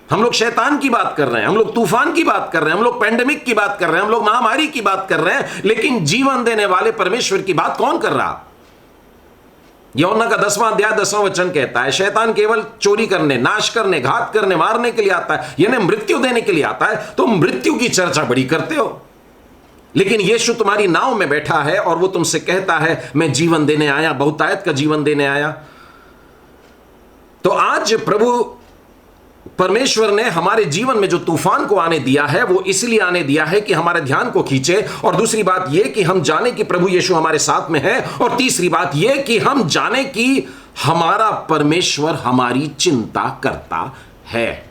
हम लोग शैतान की बात कर रहे हैं, हम लोग तूफान की बात कर रहे हैं, हम लोग पैंडेमिक की बात कर रहे हैं, हम लोग महामारी की बात कर रहे हैं, लेकिन जीवन देने वाले परमेश्वर की बात कौन कर रहा? यूहन्ना का 10वां अध्याय 10वां वचन कहता है, शैतान केवल चोरी करने, नाश करने, घात करने, मारने के लिए आता है, यानी मृत्यु देने के लिए आता है। तो मृत्यु की चर्चा बड़ी करते हो, लेकिन यीशु तुम्हारी नाव में बैठा है और वो तुमसे कहता है मैं जीवन देने आया, बहुतायत का जीवन देने आया। तो आज प्रभु परमेश्वर ने हमारे जीवन में जो तूफान को आने दिया है, वो इसलिए आने दिया है कि हमारे ध्यान को खींचे, और दूसरी बात यह कि हम जाने कि प्रभु यीशु हमारे साथ में है, और तीसरी बात यह कि हम जाने कि हमारा परमेश्वर हमारी चिंता करता है।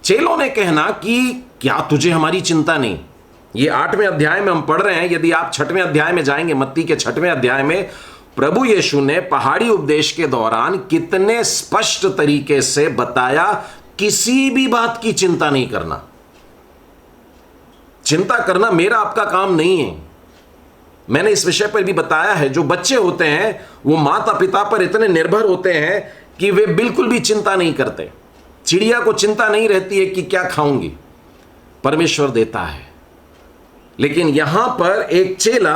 चेलों ने कहना कि क्या तुझे हमारी चिंता नहीं? ये 8वें अध्याय में हम पढ़ रहे हैं। यदि आप 6वें अध्याय में जाएंगे, मत्ती के 6वें अध्याय में प्रभु यीशु ने पहाड़ी उपदेश के दौरान कितने स्पष्ट तरीके से बताया, किसी भी बात की चिंता नहीं करना। चिंता करना मेरा आपका काम नहीं है। मैंने इस विषय पर भी बताया है, जो बच्चे होते हैं वो माता पिता पर इतने निर्भर होते हैं कि वे बिल्कुल भी चिंता नहीं करते। चिड़िया को चिंता नहीं रहती है कि क्या खाऊंगी, परमेश्वर देता है। लेकिन यहां पर एक चेला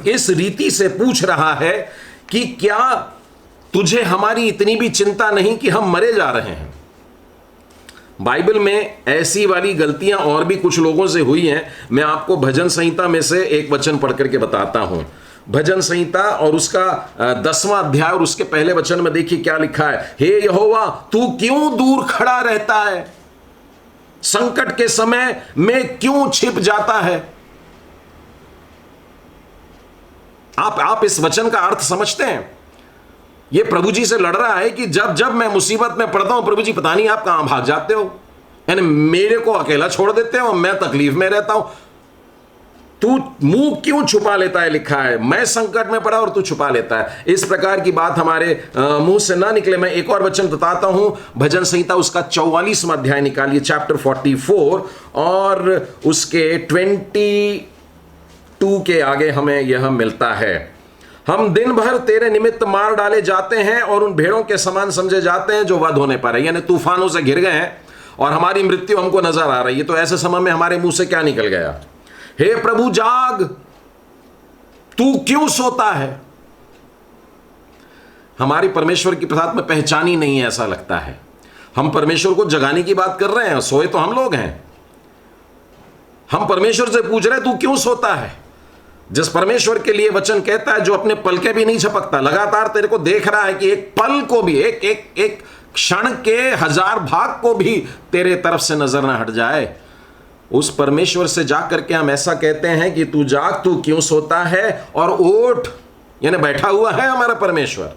इस रीति से पूछ रहा है कि क्या तुझे हमारी इतनी भी चिंता नहीं कि हम मरे जा रहे हैं। बाइबल में ऐसी वाली गलतियां और भी कुछ लोगों से हुई हैं। मैं आपको भजन संहिता में से एक वचन पढ़ करके बताता हूं। भजन संहिता और उसका 10वां अध्याय और उसके पहले वचन में देखिए क्या लिखा है। हे यहोवा, तू क्यों दूर खड़ा रहता है? संकट के समय में क्यों छिप जाता है? आप इस वचन का अर्थ समझते हैं? ये प्रभु जी से लड़ रहा है कि जब जब मैं मुसीबत में पड़ता हूं, प्रभु जी पता नहीं आप कहां भाग जाते हो, यानी मेरे को अकेला छोड़ देते हो, मैं तकलीफ में रहता हूं, तू मुंह क्यों छुपा लेता है? लिखा है मैं संकट में पड़ा और तू छुपा लेता है। इस प्रकार की बात हमारे मुंह से ना निकले। मैं एक और वचन बताता हूं, भजन संहिता उसका 44वां अध्याय निकालिए, चैप्टर 44 और उसके 22 के आगे हमें यह मिलता है। हम दिन भर तेरे निमित्त मार डाले जाते हैं और उन भेड़ों के समान समझे जाते हैं जो वध होने पर है, यानी तूफानों से घिर गए हैं और हमारी मृत्यु हमको नजर आ रही है। तो ऐसे समय में हमारे मुंह से क्या निकल गया? हे प्रभु जाग, तू क्यों सोता है? हमारी परमेश्वर की प्रसाद में पहचान ही नहीं है, ऐसा लगता है। हम परमेश्वर को जगाने की बात कर रहे हैं, सोए तो हम लोग हैं। हम परमेश्वर से पूछ रहे हैं तू क्यों सोता है? जिस परमेश्वर के लिए वचन कहता है, जो अपने पलके भी नहीं झपकता, लगातार तेरे को देख रहा है कि एक पल को भी, एक क्षण के 1000 भाग को भी तेरे तरफ से नजर ना हट जाए, उस परमेश्वर से जाकर के हम ऐसा कहते हैं कि तू जाग, तू क्यों सोता है और उठ, यानी बैठा हुआ है हमारा परमेश्वर।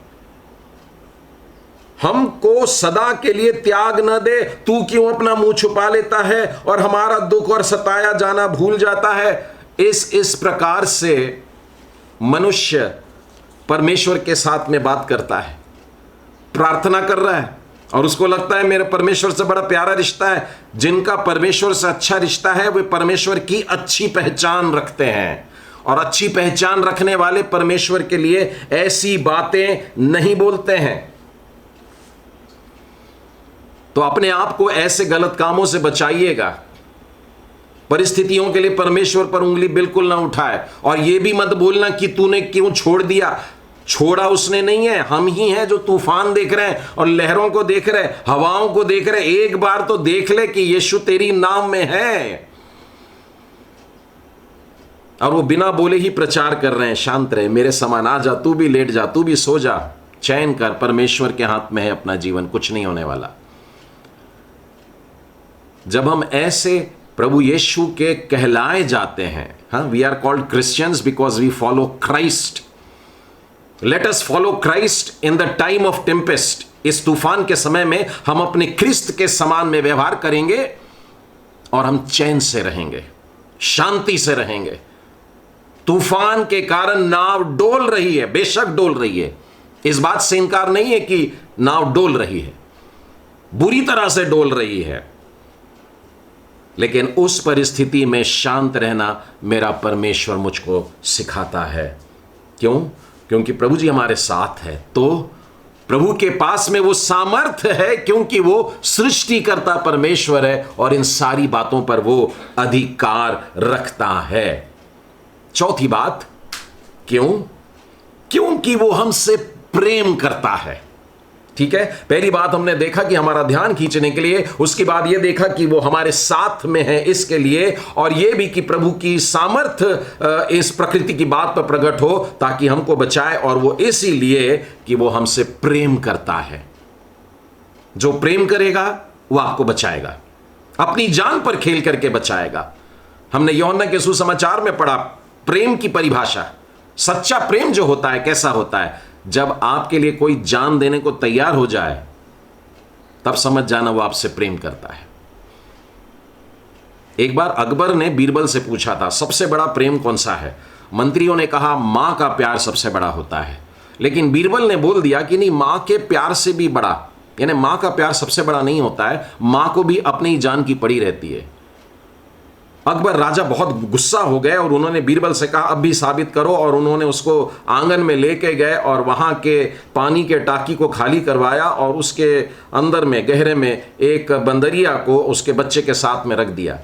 हमको सदा के लिए त्याग न दे, तू क्यों अपना मुंह छुपा लेता है और हमारा दुख और सताया जाना भूल जाता है। इस प्रकार से मनुष्य परमेश्वर के साथ में बात करता है, प्रार्थना कर रहा है और उसको लगता है मेरे परमेश्वर से बड़ा प्यारा रिश्ता है। जिनका परमेश्वर से अच्छा रिश्ता है वे परमेश्वर की अच्छी पहचान रखते हैं, और अच्छी पहचान रखने वाले परमेश्वर के लिए ऐसी बातें नहीं बोलते हैं। तो अपने आप को ऐसे गलत कामों से बचाइएगा। परिस्थितियों के लिए परमेश्वर पर उंगली बिल्कुल ना उठाए, और यह भी मत बोलना कि तूने क्यों छोड़ दिया। छोड़ा उसने नहीं है, हम ही हैं जो तूफान देख रहे हैं और लहरों को देख रहे हैं, हवाओं को देख रहे हैं। एक बार तो देख ले कि यीशु तेरी नाम में है, और वो बिना बोले ही प्रचार कर रहे हैं, शांत रहे, मेरे समान आ जा, तू भी लेट जा, तू भी सो जा, चैन कर, परमेश्वर के हाथ में है अपना जीवन, कुछ नहीं होने वाला। जब हम ऐसे प्रभु यीशु के कहलाए जाते हैं, हाँ, we are called Christians because we follow Christ. Let us follow Christ in the time of tempest. इस तूफान के समय में हम अपने ख्रिस्त के समान में व्यवहार करेंगे और हम चैन से रहेंगे, शांति से रहेंगे। तूफान के कारण नाव डोल रही है, बेशक डोल रही है, इस बात से इनकार नहीं है कि नाव डोल रही है, बुरी तरह से डोल रही है, लेकिन उस परिस्थिति में शांत रहना मेरा परमेश्वर मुझको सिखाता है। क्यों? क्योंकि प्रभु जी हमारे साथ है। तो प्रभु के पास में वो सामर्थ्य है, क्योंकि वो सृष्टिकर्ता परमेश्वर है और इन सारी बातों पर वो अधिकार रखता है। चौथी बात, क्यों? क्योंकि वो हमसे प्रेम करता है। ठीक है, पहली बात हमने देखा कि हमारा ध्यान खींचने के लिए, उसके बाद यह देखा कि वो हमारे साथ में है इसके लिए, और यह भी कि प्रभु की सामर्थ्य इस प्रकृति की बात पर प्रकट हो ताकि हमको बचाए, और वो इसीलिए कि वो हमसे प्रेम करता है। जो प्रेम करेगा वो आपको बचाएगा, अपनी जान पर खेल करके बचाएगा। हमने यूहन्ना के सुसमाचार में पढ़ा प्रेम की परिभाषा। सच्चा प्रेम जो होता है कैसा होता है? जब आपके लिए कोई जान देने को तैयार हो जाए, तब समझ जाना वो आपसे प्रेम करता है। एक बार अकबर ने बीरबल से पूछा था सबसे बड़ा प्रेम कौन सा है। मंत्रियों ने कहा मां का प्यार सबसे बड़ा होता है, लेकिन बीरबल ने बोल दिया कि नहीं, मां के प्यार से भी बड़ा, यानी मां का प्यार सबसे बड़ा नहीं होता है, मां को भी अपनी ही जान की पड़ी रहती है। अकबर राजा बहुत गुस्सा हो गए और उन्होंने बीरबल से कहा अब भी साबित करो, और उन्होंने उसको आंगन में लेके गए और वहां के पानी के टाकी को खाली करवाया और उसके अंदर में गहरे में एक बंदरिया को उसके बच्चे के साथ में रख दिया।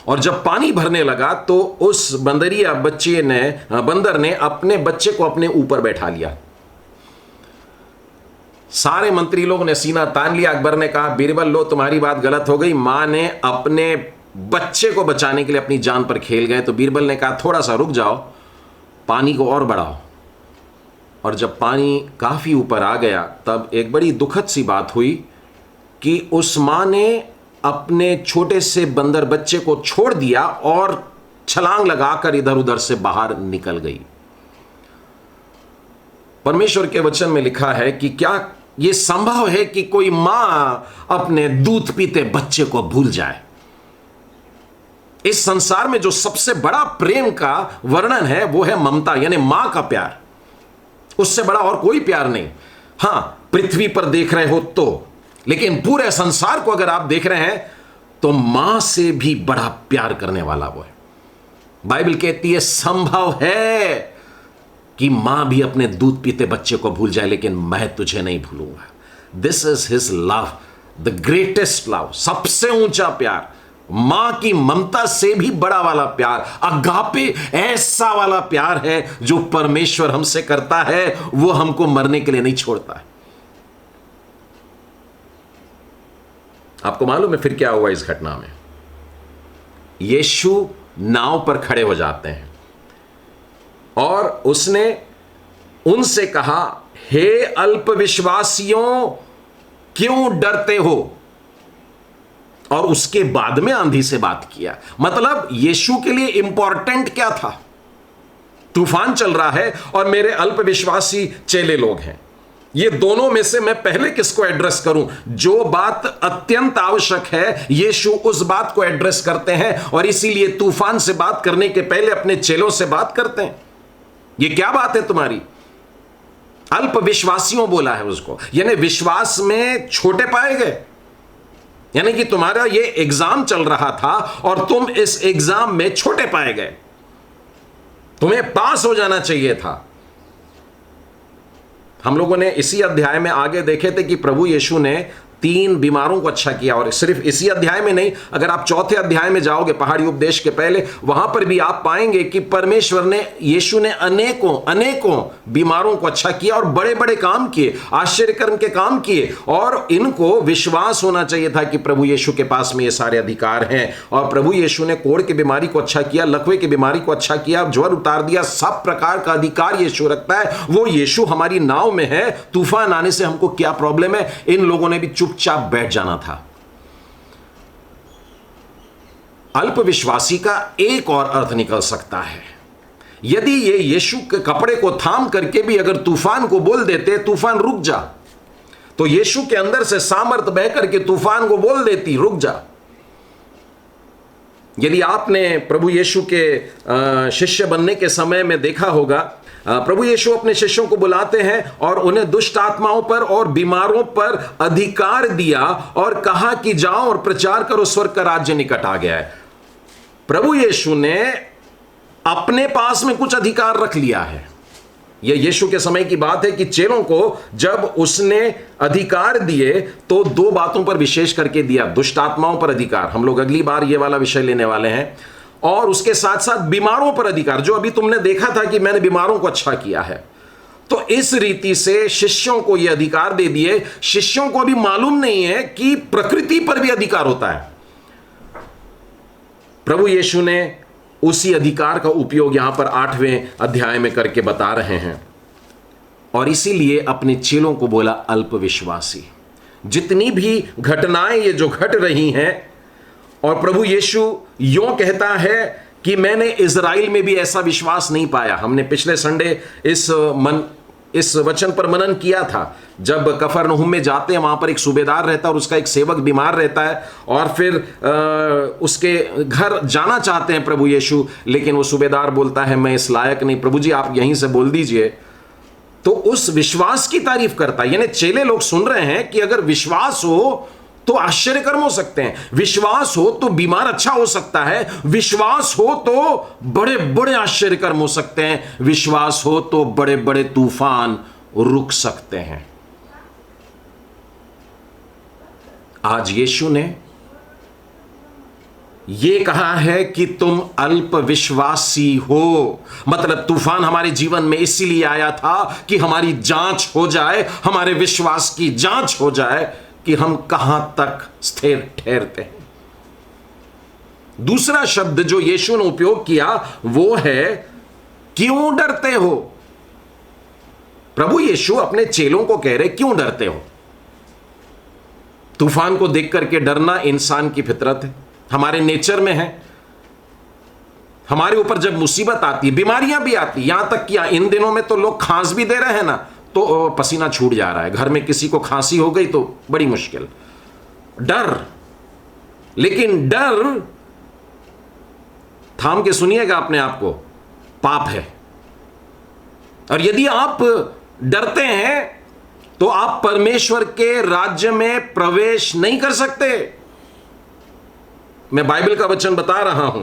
और जब पानी भरने लगा तो उस बंदर ने अपने बच्चे को अपने ऊपर बैठा लिया। सारे मंत्री लोग ने सीना तान लिया। अकबर ने कहा बीरबल लो, तुम्हारी बात गलत हो गई, मां ने अपने बच्चे को बचाने के लिए अपनी जान पर खेल गए। तो बीरबल ने कहा थोड़ा सा रुक जाओ, पानी को और बढ़ाओ। और जब पानी काफी ऊपर आ गया तब एक बड़ी दुखद सी बात हुई कि उस मां ने अपने छोटे से बंदर बच्चे को छोड़ दिया और छलांग लगाकर इधर उधर से बाहर निकल गई। परमेश्वर के वचन में लिखा है कि क्या यह संभव है कि कोई मां अपने दूध पीते बच्चे को भूल जाए? इस संसार में जो सबसे बड़ा प्रेम का वर्णन है वो है ममता, यानी मां का प्यार। उससे बड़ा और कोई प्यार नहीं। हां, पृथ्वी पर देख रहे हो तो, लेकिन पूरे संसार को अगर आप देख रहे हैं तो मां से भी बड़ा प्यार करने वाला वो है। बाइबल कहती है संभव है कि मां भी अपने दूध पीते बच्चे को भूल जाए, लेकिन मैं तुझे नहीं भूलूंगा। This is his love, the greatest love, सबसे ऊंचा प्यार, मां की ममता से भी बड़ा वाला प्यार, अगापे, ऐसा वाला प्यार है जो परमेश्वर हमसे करता है। वो हमको मरने के लिए नहीं छोड़ता है। आपको मालूम है फिर क्या हुआ इस घटना में? यीशु नाव पर खड़े हो जाते हैं और उसने उनसे कहा हे अल्पविश्वासियों, क्यों डरते हो? और उसके बाद में आंधी से बात किया। मतलब यीशु के लिए इंपॉर्टेंट क्या था? तूफान चल रहा है और मेरे अल्पविश्वासी चेले लोग हैं। ये दोनों में से मैं पहले किसको एड्रेस करूं? जो बात अत्यंत आवश्यक है, यीशु उस बात को एड्रेस करते हैं और इसीलिए तूफान से बात करने के पहले अपने चेलों से बात करते हैं। ये क्या बात है तुम्हारी? अल्पविश्वासियों बोला है उसको, यानी विश्वास में छोटे पाए गए। यानी कि तुम्हारा ये एग्जाम चल रहा था और तुम इस एग्जाम में छोटे पाए गए। तुम्हें पास हो जाना चाहिए था। हम लोगों ने इसी अध्याय में आगे देखे थे कि प्रभु यीशु ने 3 बीमारों को अच्छा किया। और सिर्फ इसी अध्याय में नहीं, अगर आप चौथे अध्याय में जाओगे पहाड़ी उपदेश के पहले, वहां पर भी आप पाएंगे कि परमेश्वर ने, यीशु ने अनेकों बीमारों को अच्छा किया और बड़े बड़े काम किए, आश्चर्यकर्म के काम किए। और इनको विश्वास होना चाहिए था कि प्रभु यीशु के पास में ये सारे अधिकार हैं। और प्रभु यीशु ने कोढ़ की बीमारी को अच्छा किया, लकवे की बीमारी को अच्छा किया, ज्वर उतार दिया। सब प्रकार का अधिकार यीशु रखता है। वो यीशु हमारी नाव में है, तूफान आने से हमको क्या प्रॉब्लम है? इन लोगों ने भी चुपचाप बैठ जाना था। अल्पविश्वासी का एक और अर्थ निकल सकता है, यदि ये यीशु के कपड़े को थाम करके भी अगर तूफान को बोल देते तूफान रुक जा, तो यीशु के अंदर से सामर्थ बह करके तूफान को बोल देती रुक जा। यदि आपने प्रभु यीशु के शिष्य बनने के समय में देखा होगा, प्रभु यीशु अपने शिष्यों को बुलाते हैं और उन्हें दुष्ट आत्माओं पर और बीमारों पर अधिकार दिया और कहा कि जाओ और प्रचार करो, स्वर्ग का राज्य निकट आ गया है। प्रभु यीशु ने अपने पास में कुछ अधिकार रख लिया है। यह यीशु के समय की बात है कि चेलों को जब उसने अधिकार दिए तो 2 बातों पर विशेष करके दिया। दुष्ट आत्माओं पर अधिकार, हम लोग अगली बार यह वाला विषय लेने वाले हैं, और उसके साथ साथ बीमारों पर अधिकार, जो अभी तुमने देखा था कि मैंने बीमारों को अच्छा किया है। तो इस रीति से शिष्यों को यह अधिकार दे दिए। शिष्यों को अभी मालूम नहीं है कि प्रकृति पर भी अधिकार होता है। प्रभु यीशु ने उसी अधिकार का उपयोग यहां पर 8वें अध्याय में करके बता रहे हैं। और इसीलिए अपने चेलों को बोला अल्पविश्वासी। जितनी भी घटनाएं ये जो घट रही हैं, और प्रभु यीशु यूं कहता है कि मैंने इज़राइल में भी ऐसा विश्वास नहीं पाया। हमने पिछले संडे इस इस वचन पर मनन किया था। जब कफरनहूम में जाते हैं, वहां पर एक सूबेदार रहता है और उसका एक सेवक बीमार रहता है, और फिर उसके घर जाना चाहते हैं प्रभु यीशु, लेकिन वो सूबेदार बोलता है मैं इस लायक नहीं, प्रभु जी आप यहीं से बोल दीजिए। तो उस विश्वास की तारीफ करता है। यानी चेले लोग सुन रहे हैं कि अगर विश्वास हो तो आश्चर्य कर्म हो सकते हैं, विश्वास हो तो बीमार अच्छा हो सकता है, विश्वास हो तो बड़े बड़े आश्चर्य कर्म हो सकते हैं, विश्वास हो तो बड़े बड़े तूफान रुक सकते हैं। आज यीशु ने यह कहा है कि तुम अल्प विश्वासी हो। मतलब तूफान हमारे जीवन में इसीलिए आया था कि हमारी जांच हो जाए, हमारे विश्वास की जांच हो जाए कि हम कहां तक स्थिर ठहरते हैं। दूसरा शब्द जो यीशु ने उपयोग किया वो है क्यों डरते हो। प्रभु यीशु अपने चेलों को कह रहे क्यों डरते हो। तूफान को देख करके डरना इंसान की फितरत है, हमारे नेचर में है। हमारे ऊपर जब मुसीबत आती है, बीमारियां भी आती, यहां तक कि इन दिनों में तो लोग खांस भी दे रहे हैं ना, तो पसीना छूट जा रहा है। घर में किसी को खांसी हो गई तो बड़ी मुश्किल। डर, लेकिन डर, थाम के सुनिएगा अपने आप को, पाप है। और यदि आप डरते हैं तो आप परमेश्वर के राज्य में प्रवेश नहीं कर सकते। मैं बाइबल का वचन बता रहा हूं,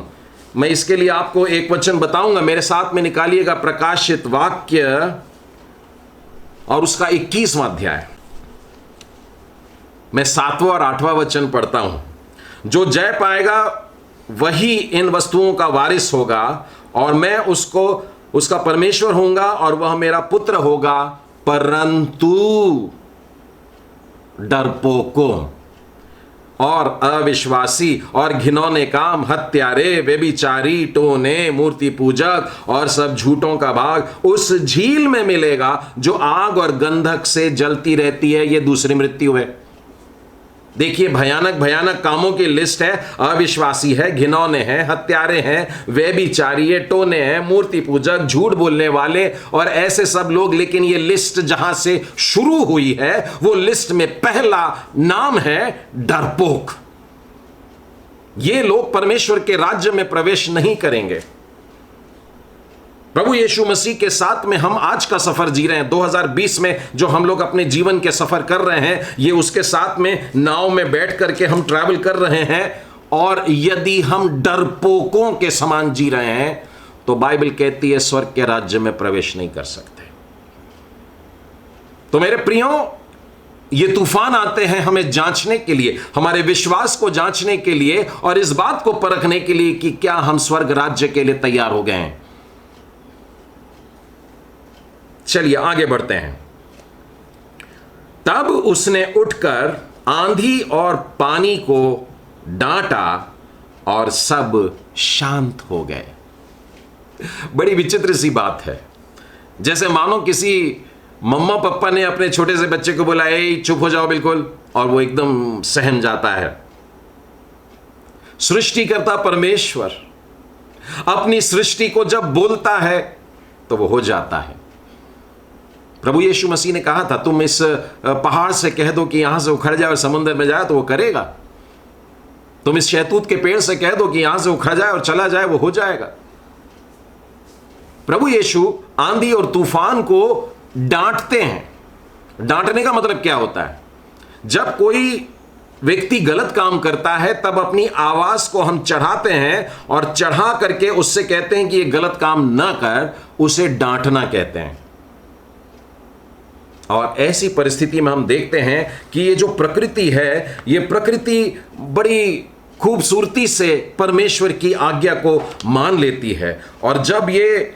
मैं इसके लिए आपको एक वचन बताऊंगा, मेरे साथ में निकालिएगा प्रकाशित वाक्य और उसका 21वां अध्याय। मैं 7वां और 8वां वचन पढ़ता हूं। जो जय पाएगा वही इन वस्तुओं का वारिस होगा, और मैं उसका परमेश्वर होऊंगा और वह मेरा पुत्र होगा। परंतु डरपोकों और अविश्वासी और घिनौने काम, हत्यारे, व्यभिचारी, टोने, मूर्ति पूजक और सब झूठों का भाग उस झील में मिलेगा जो आग और गंधक से जलती रहती है। यह दूसरी मृत्यु है। देखिए, भयानक भयानक कामों की लिस्ट है। अविश्वासी है, घिनौने हैं, हत्यारे हैं, व्यभिचारी है, टोने हैं, मूर्ति पूजक, झूठ बोलने वाले और ऐसे सब लोग। लेकिन ये लिस्ट जहां से शुरू हुई है वो लिस्ट में पहला नाम है डरपोक। ये लोग परमेश्वर के राज्य में प्रवेश नहीं करेंगे। प्रभु यीशु मसीह के साथ में हम आज का सफर जी रहे हैं। 2020 में जो हम लोग अपने जीवन के सफर कर रहे हैं, ये उसके साथ में नाव में बैठ करके हम ट्रैवल कर रहे हैं। और यदि हम डरपोकों के समान जी रहे हैं तो बाइबल कहती है स्वर्ग के राज्य में प्रवेश नहीं कर सकते। तो मेरे प्रियो, ये तूफान आते हैं हमें जांचने के लिए, हमारे विश्वास को जांचने के लिए और इस बात को परखने के लिए कि क्या हम स्वर्ग राज्य के लिए तैयार हो गए हैं। चलिए आगे बढ़ते हैं। तब उसने उठकर आंधी और पानी को डांटा और सब शांत हो गए। बड़ी विचित्र सी बात है। जैसे मानो किसी मम्मा पापा ने अपने छोटे से बच्चे को बोला, ए चुप हो जाओ बिल्कुल, और वो एकदम सहम जाता है। सृष्टिकर्ता परमेश्वर अपनी सृष्टि को जब बोलता है तो वो हो जाता है। प्रभु यीशु मसीह ने कहा था, तुम इस पहाड़ से कह दो कि यहां से उखड़ जाए और समुद्र में जाए तो वो करेगा। तुम इस शहतूत के पेड़ से कह दो कि यहां से उखड़ जाए और चला जाए, वो हो जाएगा। प्रभु यीशु आंधी और तूफान को डांटते हैं। डांटने का मतलब क्या होता है? जब कोई व्यक्ति गलत काम करता है तब अपनी आवाज को हम चढ़ाते हैं और चढ़ा करके उससे कहते हैं कि ये गलत काम ना कर, उसे डांटना कहते हैं। और ऐसी परिस्थिति में हम देखते हैं कि ये जो प्रकृति है, ये प्रकृति बड़ी खूबसूरती से परमेश्वर की आज्ञा को मान लेती है। और जब ये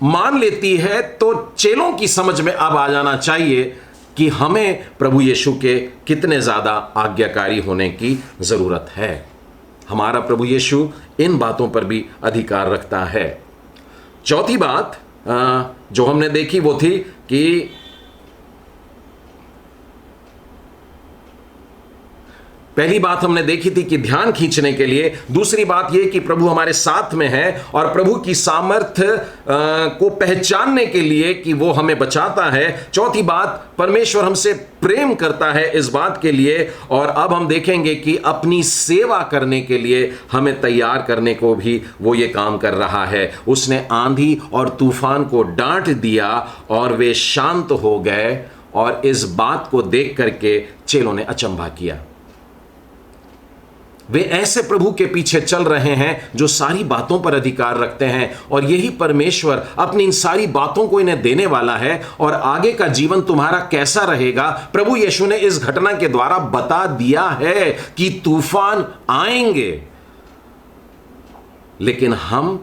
मान लेती है तो चेलों की समझ में अब आ जाना चाहिए कि हमें प्रभु यीशु के कितने ज़्यादा आज्ञाकारी होने की ज़रूरत है। हमारा प्रभु यीशु इन बातों पर भी अधिकार रखता है। चौथी बात जो हमने देखी वो थी कि पहली बात हमने देखी थी कि ध्यान खींचने के लिए, दूसरी बात यह कि प्रभु हमारे साथ में है और प्रभु की सामर्थ्य को पहचानने के लिए कि वो हमें बचाता है। चौथी बात, परमेश्वर हमसे प्रेम करता है इस बात के लिए। और अब हम देखेंगे कि अपनी सेवा करने के लिए हमें तैयार करने को भी वो ये काम कर रहा है। उसने आंधी और तूफान को डांट दिया और वे शांत हो गए, और इस बात को देख करके चेलों ने अचंभा किया। वे ऐसे प्रभु के पीछे चल रहे हैं जो सारी बातों पर अधिकार रखते हैं, और यही परमेश्वर अपनी इन सारी बातों को इन्हें देने वाला है। और आगे का जीवन तुम्हारा कैसा रहेगा, प्रभु यीशु ने इस घटना के द्वारा बता दिया है कि तूफान आएंगे, लेकिन हम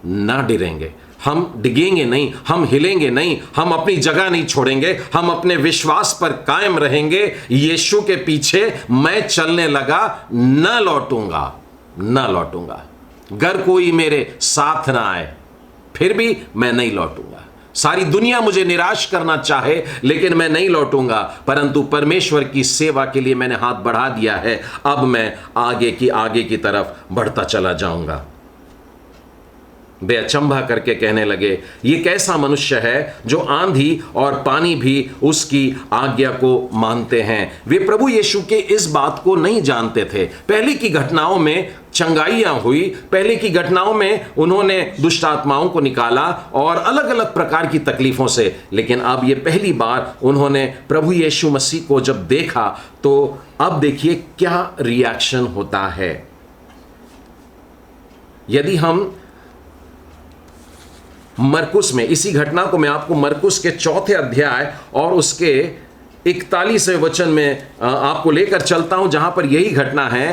ना डरेंगे, हम डिगेंगे नहीं, हम हिलेंगे नहीं, हम अपनी जगह नहीं छोड़ेंगे, हम अपने विश्वास पर कायम रहेंगे। यीशु के पीछे मैं चलने लगा, न लौटूंगा, न लौटूंगा। अगर कोई मेरे साथ ना आए फिर भी मैं नहीं लौटूंगा। सारी दुनिया मुझे निराश करना चाहे लेकिन मैं नहीं लौटूंगा, परंतु परमेश्वर की सेवा के लिए मैंने हाथ बढ़ा दिया है। अब मैं आगे की तरफ बढ़ता चला जाऊंगा। वे अचंभा करके कहने लगे, ये कैसा मनुष्य है जो आंधी और पानी भी उसकी आज्ञा को मानते हैं। वे प्रभु यीशु के इस बात को नहीं जानते थे। पहले की घटनाओं में चंगाइयां हुई, पहले की घटनाओं में उन्होंने दुष्ट आत्माओं को निकाला और अलग अलग प्रकार की तकलीफों से, लेकिन अब ये पहली बार उन्होंने प्रभु यीशु मसीह को जब देखा, तो अब देखिए क्या रिएक्शन होता है। यदि हम मरकुस में, इसी घटना को मैं आपको मरकुस के 4 अध्याय और उसके 41वें वचन में आपको लेकर चलता हूं, जहां पर यही घटना है।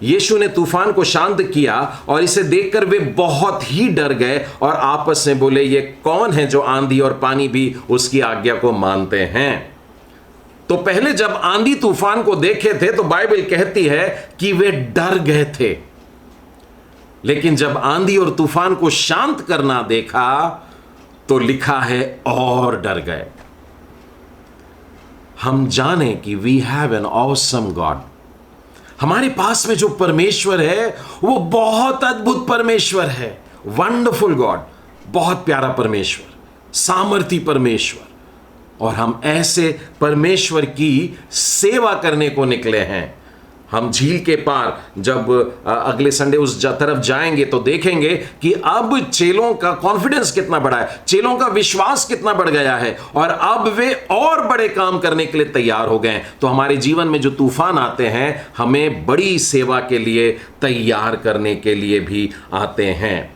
यीशु ने तूफान को शांत किया और इसे देखकर वे बहुत ही डर गए और आपस में बोले, ये कौन है जो आंधी और पानी भी उसकी आज्ञा को मानते हैं। तो पहले जब आंधी तूफान को देखे थे तो बाइबल कहती है कि वे डर गए थे, लेकिन जब आंधी और तूफान को शांत करना देखा तो लिखा है और डर गए। हम जाने कि we have an awesome God. हमारे पास में जो परमेश्वर है वो बहुत अद्भुत परमेश्वर है, वंडरफुल गॉड, बहुत प्यारा परमेश्वर, सामर्थी परमेश्वर। और हम ऐसे परमेश्वर की सेवा करने को निकले हैं। हम झील के पार जब अगले संडे उस तरफ जाएंगे तो देखेंगे कि अब चेलों का कॉन्फिडेंस कितना बड़ा है, चेलों का विश्वास कितना बढ़ गया है, और अब वे और बड़े काम करने के लिए तैयार हो गए। तो हमारे जीवन में जो तूफान आते हैं हमें बड़ी सेवा के लिए तैयार करने के लिए भी आते हैं।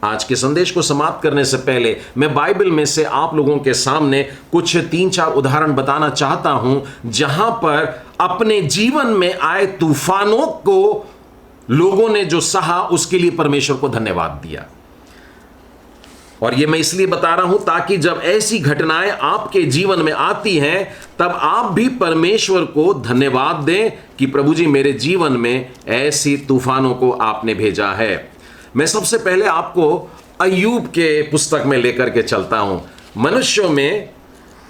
आज के संदेश को समाप्त करने से पहले मैं बाइबल में से आप लोगों के सामने कुछ 3-4 उदाहरण बताना चाहता हूं, जहां पर अपने जीवन में आए तूफानों को लोगों ने जो सहा उसके लिए परमेश्वर को धन्यवाद दिया। और यह मैं इसलिए बता रहा हूं ताकि जब ऐसी घटनाएं आपके जीवन में आती हैं तब आप भी परमेश्वर को धन्यवाद दें कि प्रभु जी मेरे जीवन में ऐसी तूफानों को आपने भेजा है। मैं सबसे पहले आपको अय्यूब के पुस्तक में लेकर के चलता हूं। मनुष्यों में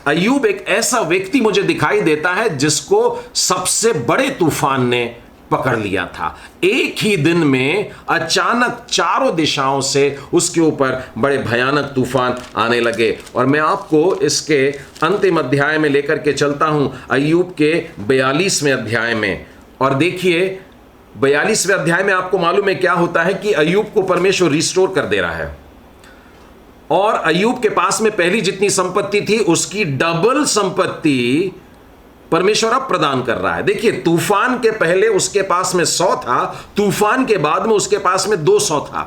अय्यूब एक ऐसा व्यक्ति मुझे दिखाई देता है जिसको सबसे बड़े तूफान ने पकड़ लिया था। एक ही दिन में अचानक चारों दिशाओं से उसके ऊपर बड़े भयानक तूफान आने लगे। और मैं आपको इसके अंतिम अध्याय में लेकर के चलता हूं, अय्यूब के 42वें अध्याय में। और देखिए 42वें अध्याय में आपको मालूम है क्या होता है कि अय्यूब को परमेश्वर रिस्टोर कर दे रहा है, और अय्यूब के पास में पहली जितनी संपत्ति थी उसकी डबल संपत्ति परमेश्वर अब प्रदान कर रहा है। देखिए तूफान के पहले उसके पास में 100 था, तूफान के बाद में उसके पास में 200 था।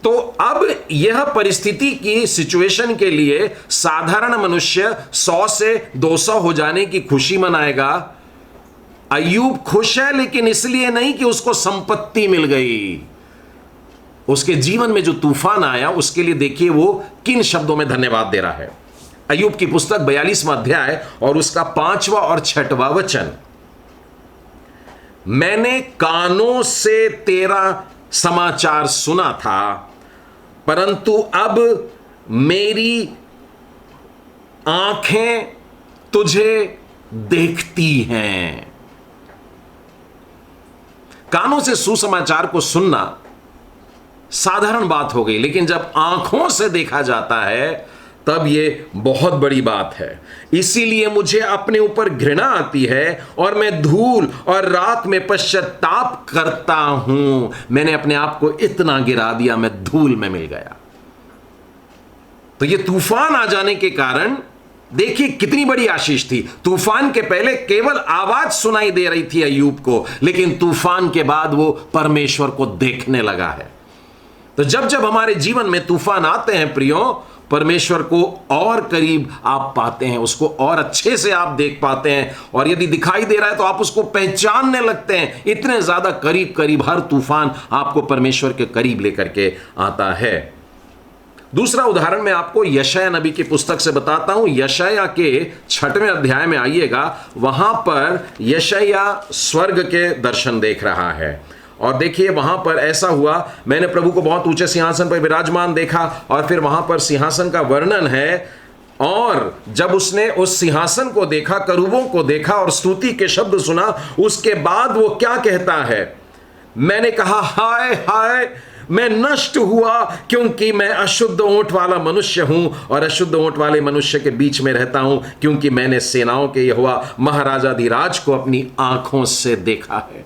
तो अब यह परिस्थिति की सिचुएशन के लिए साधारण मनुष्य 100 से 200 हो जाने की खुशी मनाएगा। अय्यूब खुश है, लेकिन इसलिए नहीं कि उसको संपत्ति मिल गई। उसके जीवन में जो तूफान आया उसके लिए देखिए वो किन शब्दों में धन्यवाद दे रहा है। अय्यूब की पुस्तक 42वां अध्याय और उसका 5वां और 6वां वचन। मैंने कानों से तेरा समाचार सुना था, परंतु अब मेरी आंखें तुझे देखती हैं। कानों से सुसमाचार को सुनना साधारण बात हो गई, लेकिन जब आंखों से देखा जाता है तब यह बहुत बड़ी बात है। इसीलिए मुझे अपने ऊपर घृणा आती है और मैं धूल और राख में पश्चाताप करता हूं। मैंने अपने आप को इतना गिरा दिया, मैं धूल में मिल गया। तो यह तूफान आ जाने के कारण देखिए कितनी बड़ी आशीष थी। तूफान के पहले केवल आवाज सुनाई दे रही थी अय्यूब को, लेकिन तूफान के बाद वो परमेश्वर को देखने लगा है। तो जब जब हमारे जीवन में तूफान आते हैं प्रियो, परमेश्वर को और करीब आप पाते हैं, उसको और अच्छे से आप देख पाते हैं, और यदि दिखाई दे रहा है तो आप उसको पहचानने लगते हैं। इतने ज्यादा करीब करीब हर तूफान आपको परमेश्वर के करीब लेकर के आता है। दूसरा उदाहरण मैं आपको यशायाह नबी की पुस्तक से बताता हूं। यशायाह के 6वें अध्याय में आइएगा, वहां पर यशायाह स्वर्ग के दर्शन देख रहा है। और देखिए वहां पर ऐसा हुआ, मैंने प्रभु को बहुत ऊंचे सिंहासन पर विराजमान देखा, और फिर वहां पर सिंहासन का वर्णन है। और जब उसने उस सिंहासन को देखा, करूबों को देखा और स्तुति के शब्द सुना, उसके बाद वो क्या कहता है, मैंने कहा हाय हाय मैं नष्ट हुआ, क्योंकि मैं अशुद्ध ओंठ वाला मनुष्य हूं और अशुद्ध ओंठ वाले मनुष्य के बीच में रहता हूं, क्योंकि मैंने सेनाओं के यहोवा महाराजाधिराज को अपनी आंखों से देखा है।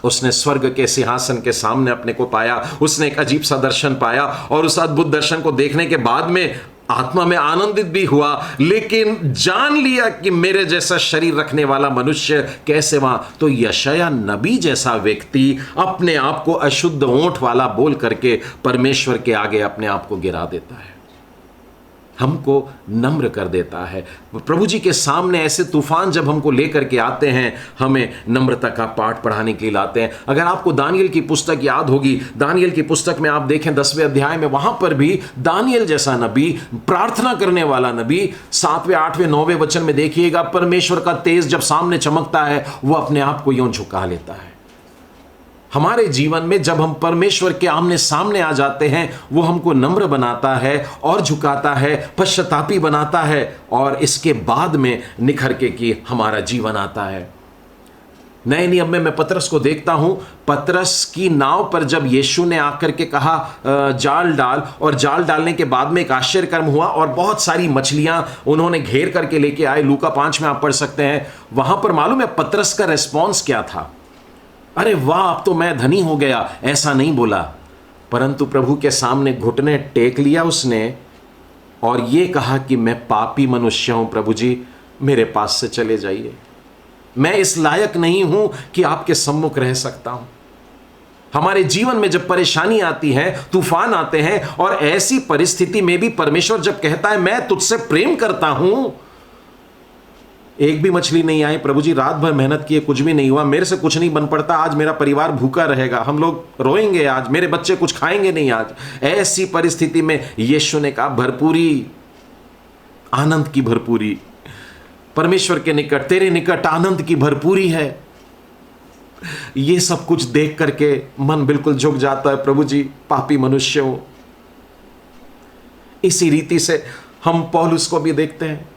उसने स्वर्ग के सिंहासन के सामने अपने को पाया, उसने एक अजीब सा दर्शन पाया, और उस अद्भुत दर्शन को देखने के बाद में आत्मा में आनंदित भी हुआ, लेकिन जान लिया कि मेरे जैसा शरीर रखने वाला मनुष्य कैसे वहां। तो यशायाह नबी जैसा व्यक्ति अपने आप को अशुद्ध ओंठ वाला बोल करके परमेश्वर के आगे अपने आप को गिरा देता है, हमको नम्र कर देता है। प्रभु जी के सामने ऐसे तूफान जब हमको लेकर के आते हैं, हमें नम्रता का पाठ पढ़ाने के लिए लाते हैं। अगर आपको दानियल की पुस्तक याद होगी, दानियल की पुस्तक में आप देखें 10वें अध्याय में, वहां पर भी दानियल जैसा नबी, प्रार्थना करने वाला नबी, 7वें 8वें 9वें वचन में देखिएगा, परमेश्वर का तेज जब सामने चमकता है वो अपने आप को यूं झुका लेता है। हमारे जीवन में जब हम परमेश्वर के आमने सामने आ जाते हैं, वो हमको नम्र बनाता है और झुकाता है, पश्चातापी बनाता है, और इसके बाद में निखर के कि हमारा जीवन आता है। नए नियम में मैं पतरस को देखता हूं, पतरस की नाव पर जब यीशु ने आकर के कहा जाल डाल, और जाल डालने के बाद में एक आश्चर्य कर्म हुआ और बहुत सारी मछलियां उन्होंने घेर करके लेके आए। लूका 5 में आप पढ़ सकते हैं। वहां पर मालूम है पतरस का रेस्पॉन्स क्या था? अरे वाह, अब तो मैं धनी हो गया, ऐसा नहीं बोला, परंतु प्रभु के सामने घुटने टेक लिया उसने और ये कहा कि मैं पापी मनुष्य हूं, प्रभु जी मेरे पास से चले जाइए, मैं इस लायक नहीं हूं कि आपके सम्मुख रह सकता हूं। हमारे जीवन में जब परेशानी आती है, तूफान आते हैं, और ऐसी परिस्थिति में भी परमेश्वर जब कहता है मैं तुझसे प्रेम करता हूं, एक भी मछली नहीं आई, प्रभु जी रात भर मेहनत किए, कुछ भी नहीं हुआ, मेरे से कुछ नहीं बन पड़ता, आज मेरा परिवार भूखा रहेगा, हम लोग रोएंगे, आज मेरे बच्चे कुछ खाएंगे नहीं आज। ऐसी परिस्थिति में यीशु ने कहा भरपूरी, आनंद की भरपूरी, परमेश्वर के निकट, तेरे निकट आनंद की भरपूरी है। ये सब कुछ देख करके मन बिल्कुल झुक जाता है, प्रभु जी पापी मनुष्य हूं। इसी रीति से हम पौलुस को भी देखते हैं।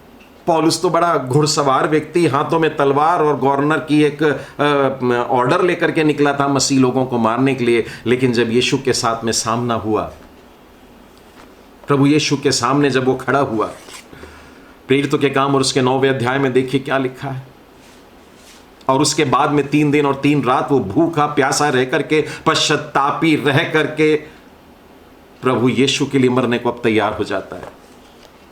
पौलुस तो बड़ा घुड़सवार व्यक्ति, हाथों में तलवार और गवर्नर की एक ऑर्डर लेकर के निकला था मसीह लोगों को मारने के लिए, लेकिन जब यीशु के साथ में सामना हुआ, प्रभु यीशु के सामने जब वो खड़ा हुआ, प्रेरितों के काम और उसके 9वें अध्याय में देखिए क्या लिखा है। और उसके बाद में 3 दिन और 3 रात वो भूखा प्यासा रह करके, पश्चातापी रह करके प्रभु यीशु के लिए मरने को अब तैयार हो जाता है।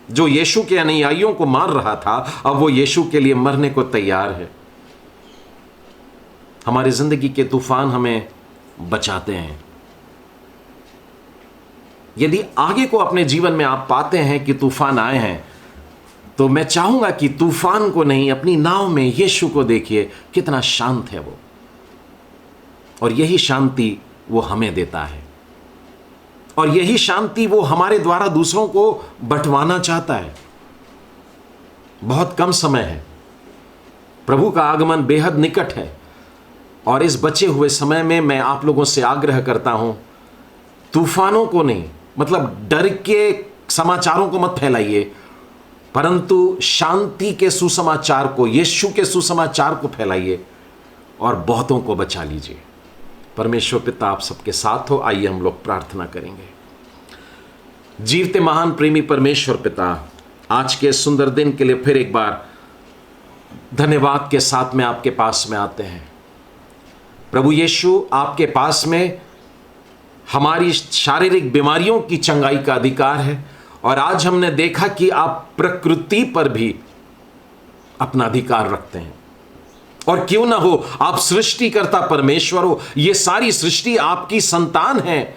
जो यीशु के अनुयायियों को मार रहा था, अब वो यीशु के लिए मरने को तैयार है। हमारी जिंदगी के तूफान हमें बचाते हैं। यदि आगे को अपने जीवन में आप पाते हैं कि तूफान आए हैं, तो मैं चाहूंगा कि तूफान को नहीं, अपनी नाव में यीशु को देखिए, कितना शांत है वो, और यही शांति वो हमें देता है, और यही शांति वो हमारे द्वारा दूसरों को बंटवाना चाहता है। बहुत कम समय है, प्रभु का आगमन बेहद निकट है, और इस बचे हुए समय में मैं आप लोगों से आग्रह करता हूं, तूफानों को नहीं, मतलब डर के समाचारों को मत फैलाइए, परंतु शांति के सुसमाचार को, यीशु के सुसमाचार को फैलाइए और बहुतों को बचा लीजिए। परमेश्वर पिता आप सबके साथ हो। आइए हम लोग प्रार्थना करेंगे। जीवते महान प्रेमी परमेश्वर पिता, आज के सुंदर दिन के लिए फिर एक बार धन्यवाद के साथ में आपके पास में आते हैं। प्रभु यीशु, आपके पास में हमारी शारीरिक बीमारियों की चंगाई का अधिकार है, और आज हमने देखा कि आप प्रकृति पर भी अपना अधिकार रखते हैं। और क्यों ना हो, आप सृष्टिकर्ता परमेश्वर हो, ये सारी सृष्टि आपकी संतान है,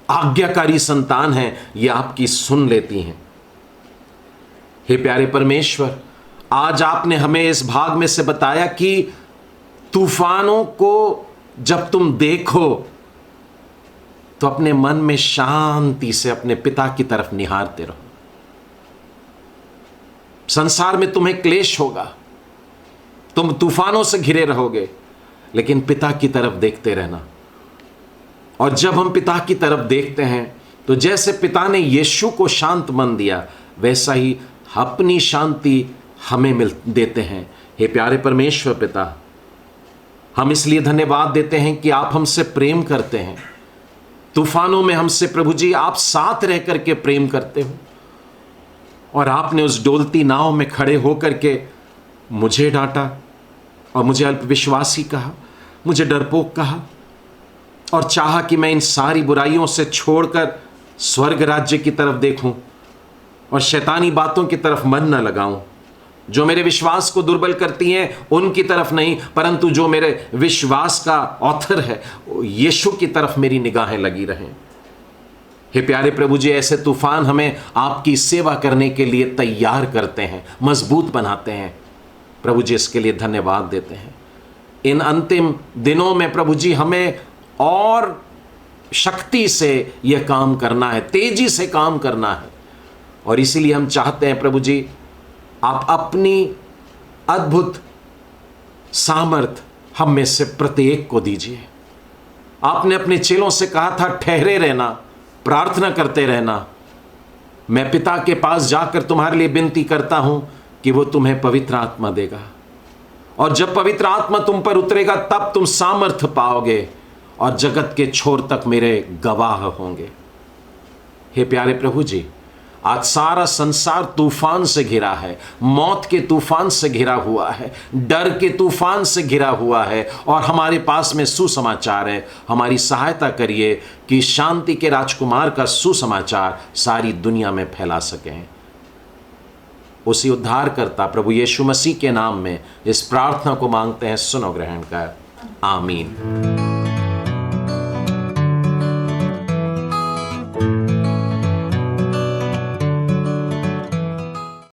आज्ञाकारी संतान है, ये आपकी सुन लेती हैं। हे प्यारे परमेश्वर, आज आपने हमें इस भाग में से बताया कि तूफानों को जब तुम देखो तो अपने मन में शांति से अपने पिता की तरफ निहारते रहो। संसार में तुम्हें क्लेश होगा, तुम तूफानों से घिरे रहोगे, लेकिन पिता की तरफ देखते रहना। और जब हम पिता की तरफ देखते हैं तो जैसे पिता ने यीशु को शांत मन दिया, वैसा ही अपनी शांति हमें देते हैं। हे प्यारे परमेश्वर पिता, हम इसलिए धन्यवाद देते हैं कि आप हमसे प्रेम करते हैं। तूफानों में हमसे प्रभु जी आप साथ रह करके प्रेम करते हो, और आपने उस डोलती नाव में खड़े होकर के मुझे डांटा और मुझे अल्पविश्वासी कहा, मुझे डरपोक कहा, और चाहा कि मैं इन सारी बुराइयों से छोड़कर स्वर्ग राज्य की तरफ देखूं और शैतानी बातों की तरफ मन न लगाऊं, जो मेरे विश्वास को दुर्बल करती हैं उनकी तरफ नहीं, परंतु जो मेरे विश्वास का ऑथर है यीशु की तरफ मेरी निगाहें लगी रहें। हे प्यारे प्रभु जी, ऐसे तूफान हमें आपकी सेवा करने के लिए तैयार करते हैं, मजबूत बनाते हैं। प्रभु जी, इसके लिए धन्यवाद देते हैं। इन अंतिम दिनों में प्रभु जी हमें और शक्ति से यह काम करना है, तेजी से काम करना है, और इसीलिए हम चाहते हैं प्रभु जी आप अपनी अद्भुत सामर्थ हम में से प्रत्येक को दीजिए। आपने अपने चेलों से कहा था, ठहरे रहना, प्रार्थना करते रहना। मैं पिता के पास जाकर तुम्हारे लिए विनती करता हूं कि वो तुम्हें पवित्र आत्मा देगा, और जब पवित्र आत्मा तुम पर उतरेगा तब तुम सामर्थ पाओगे और जगत के छोर तक मेरे गवाह होंगे। हे प्यारे प्रभु जी, आज सारा संसार तूफान से घिरा है, मौत के तूफान से घिरा हुआ है, डर के तूफान से घिरा हुआ है, और हमारे पास में सुसमाचार है। हमारी सहायता करिए कि शांति के राजकुमार का सुसमाचार सारी दुनिया में फैला सकें। उसी उद्धारकर्ता प्रभु यीशु मसीह के नाम में इस प्रार्थना को मांगते हैं, सुनो ग्रहण कर, आमीन।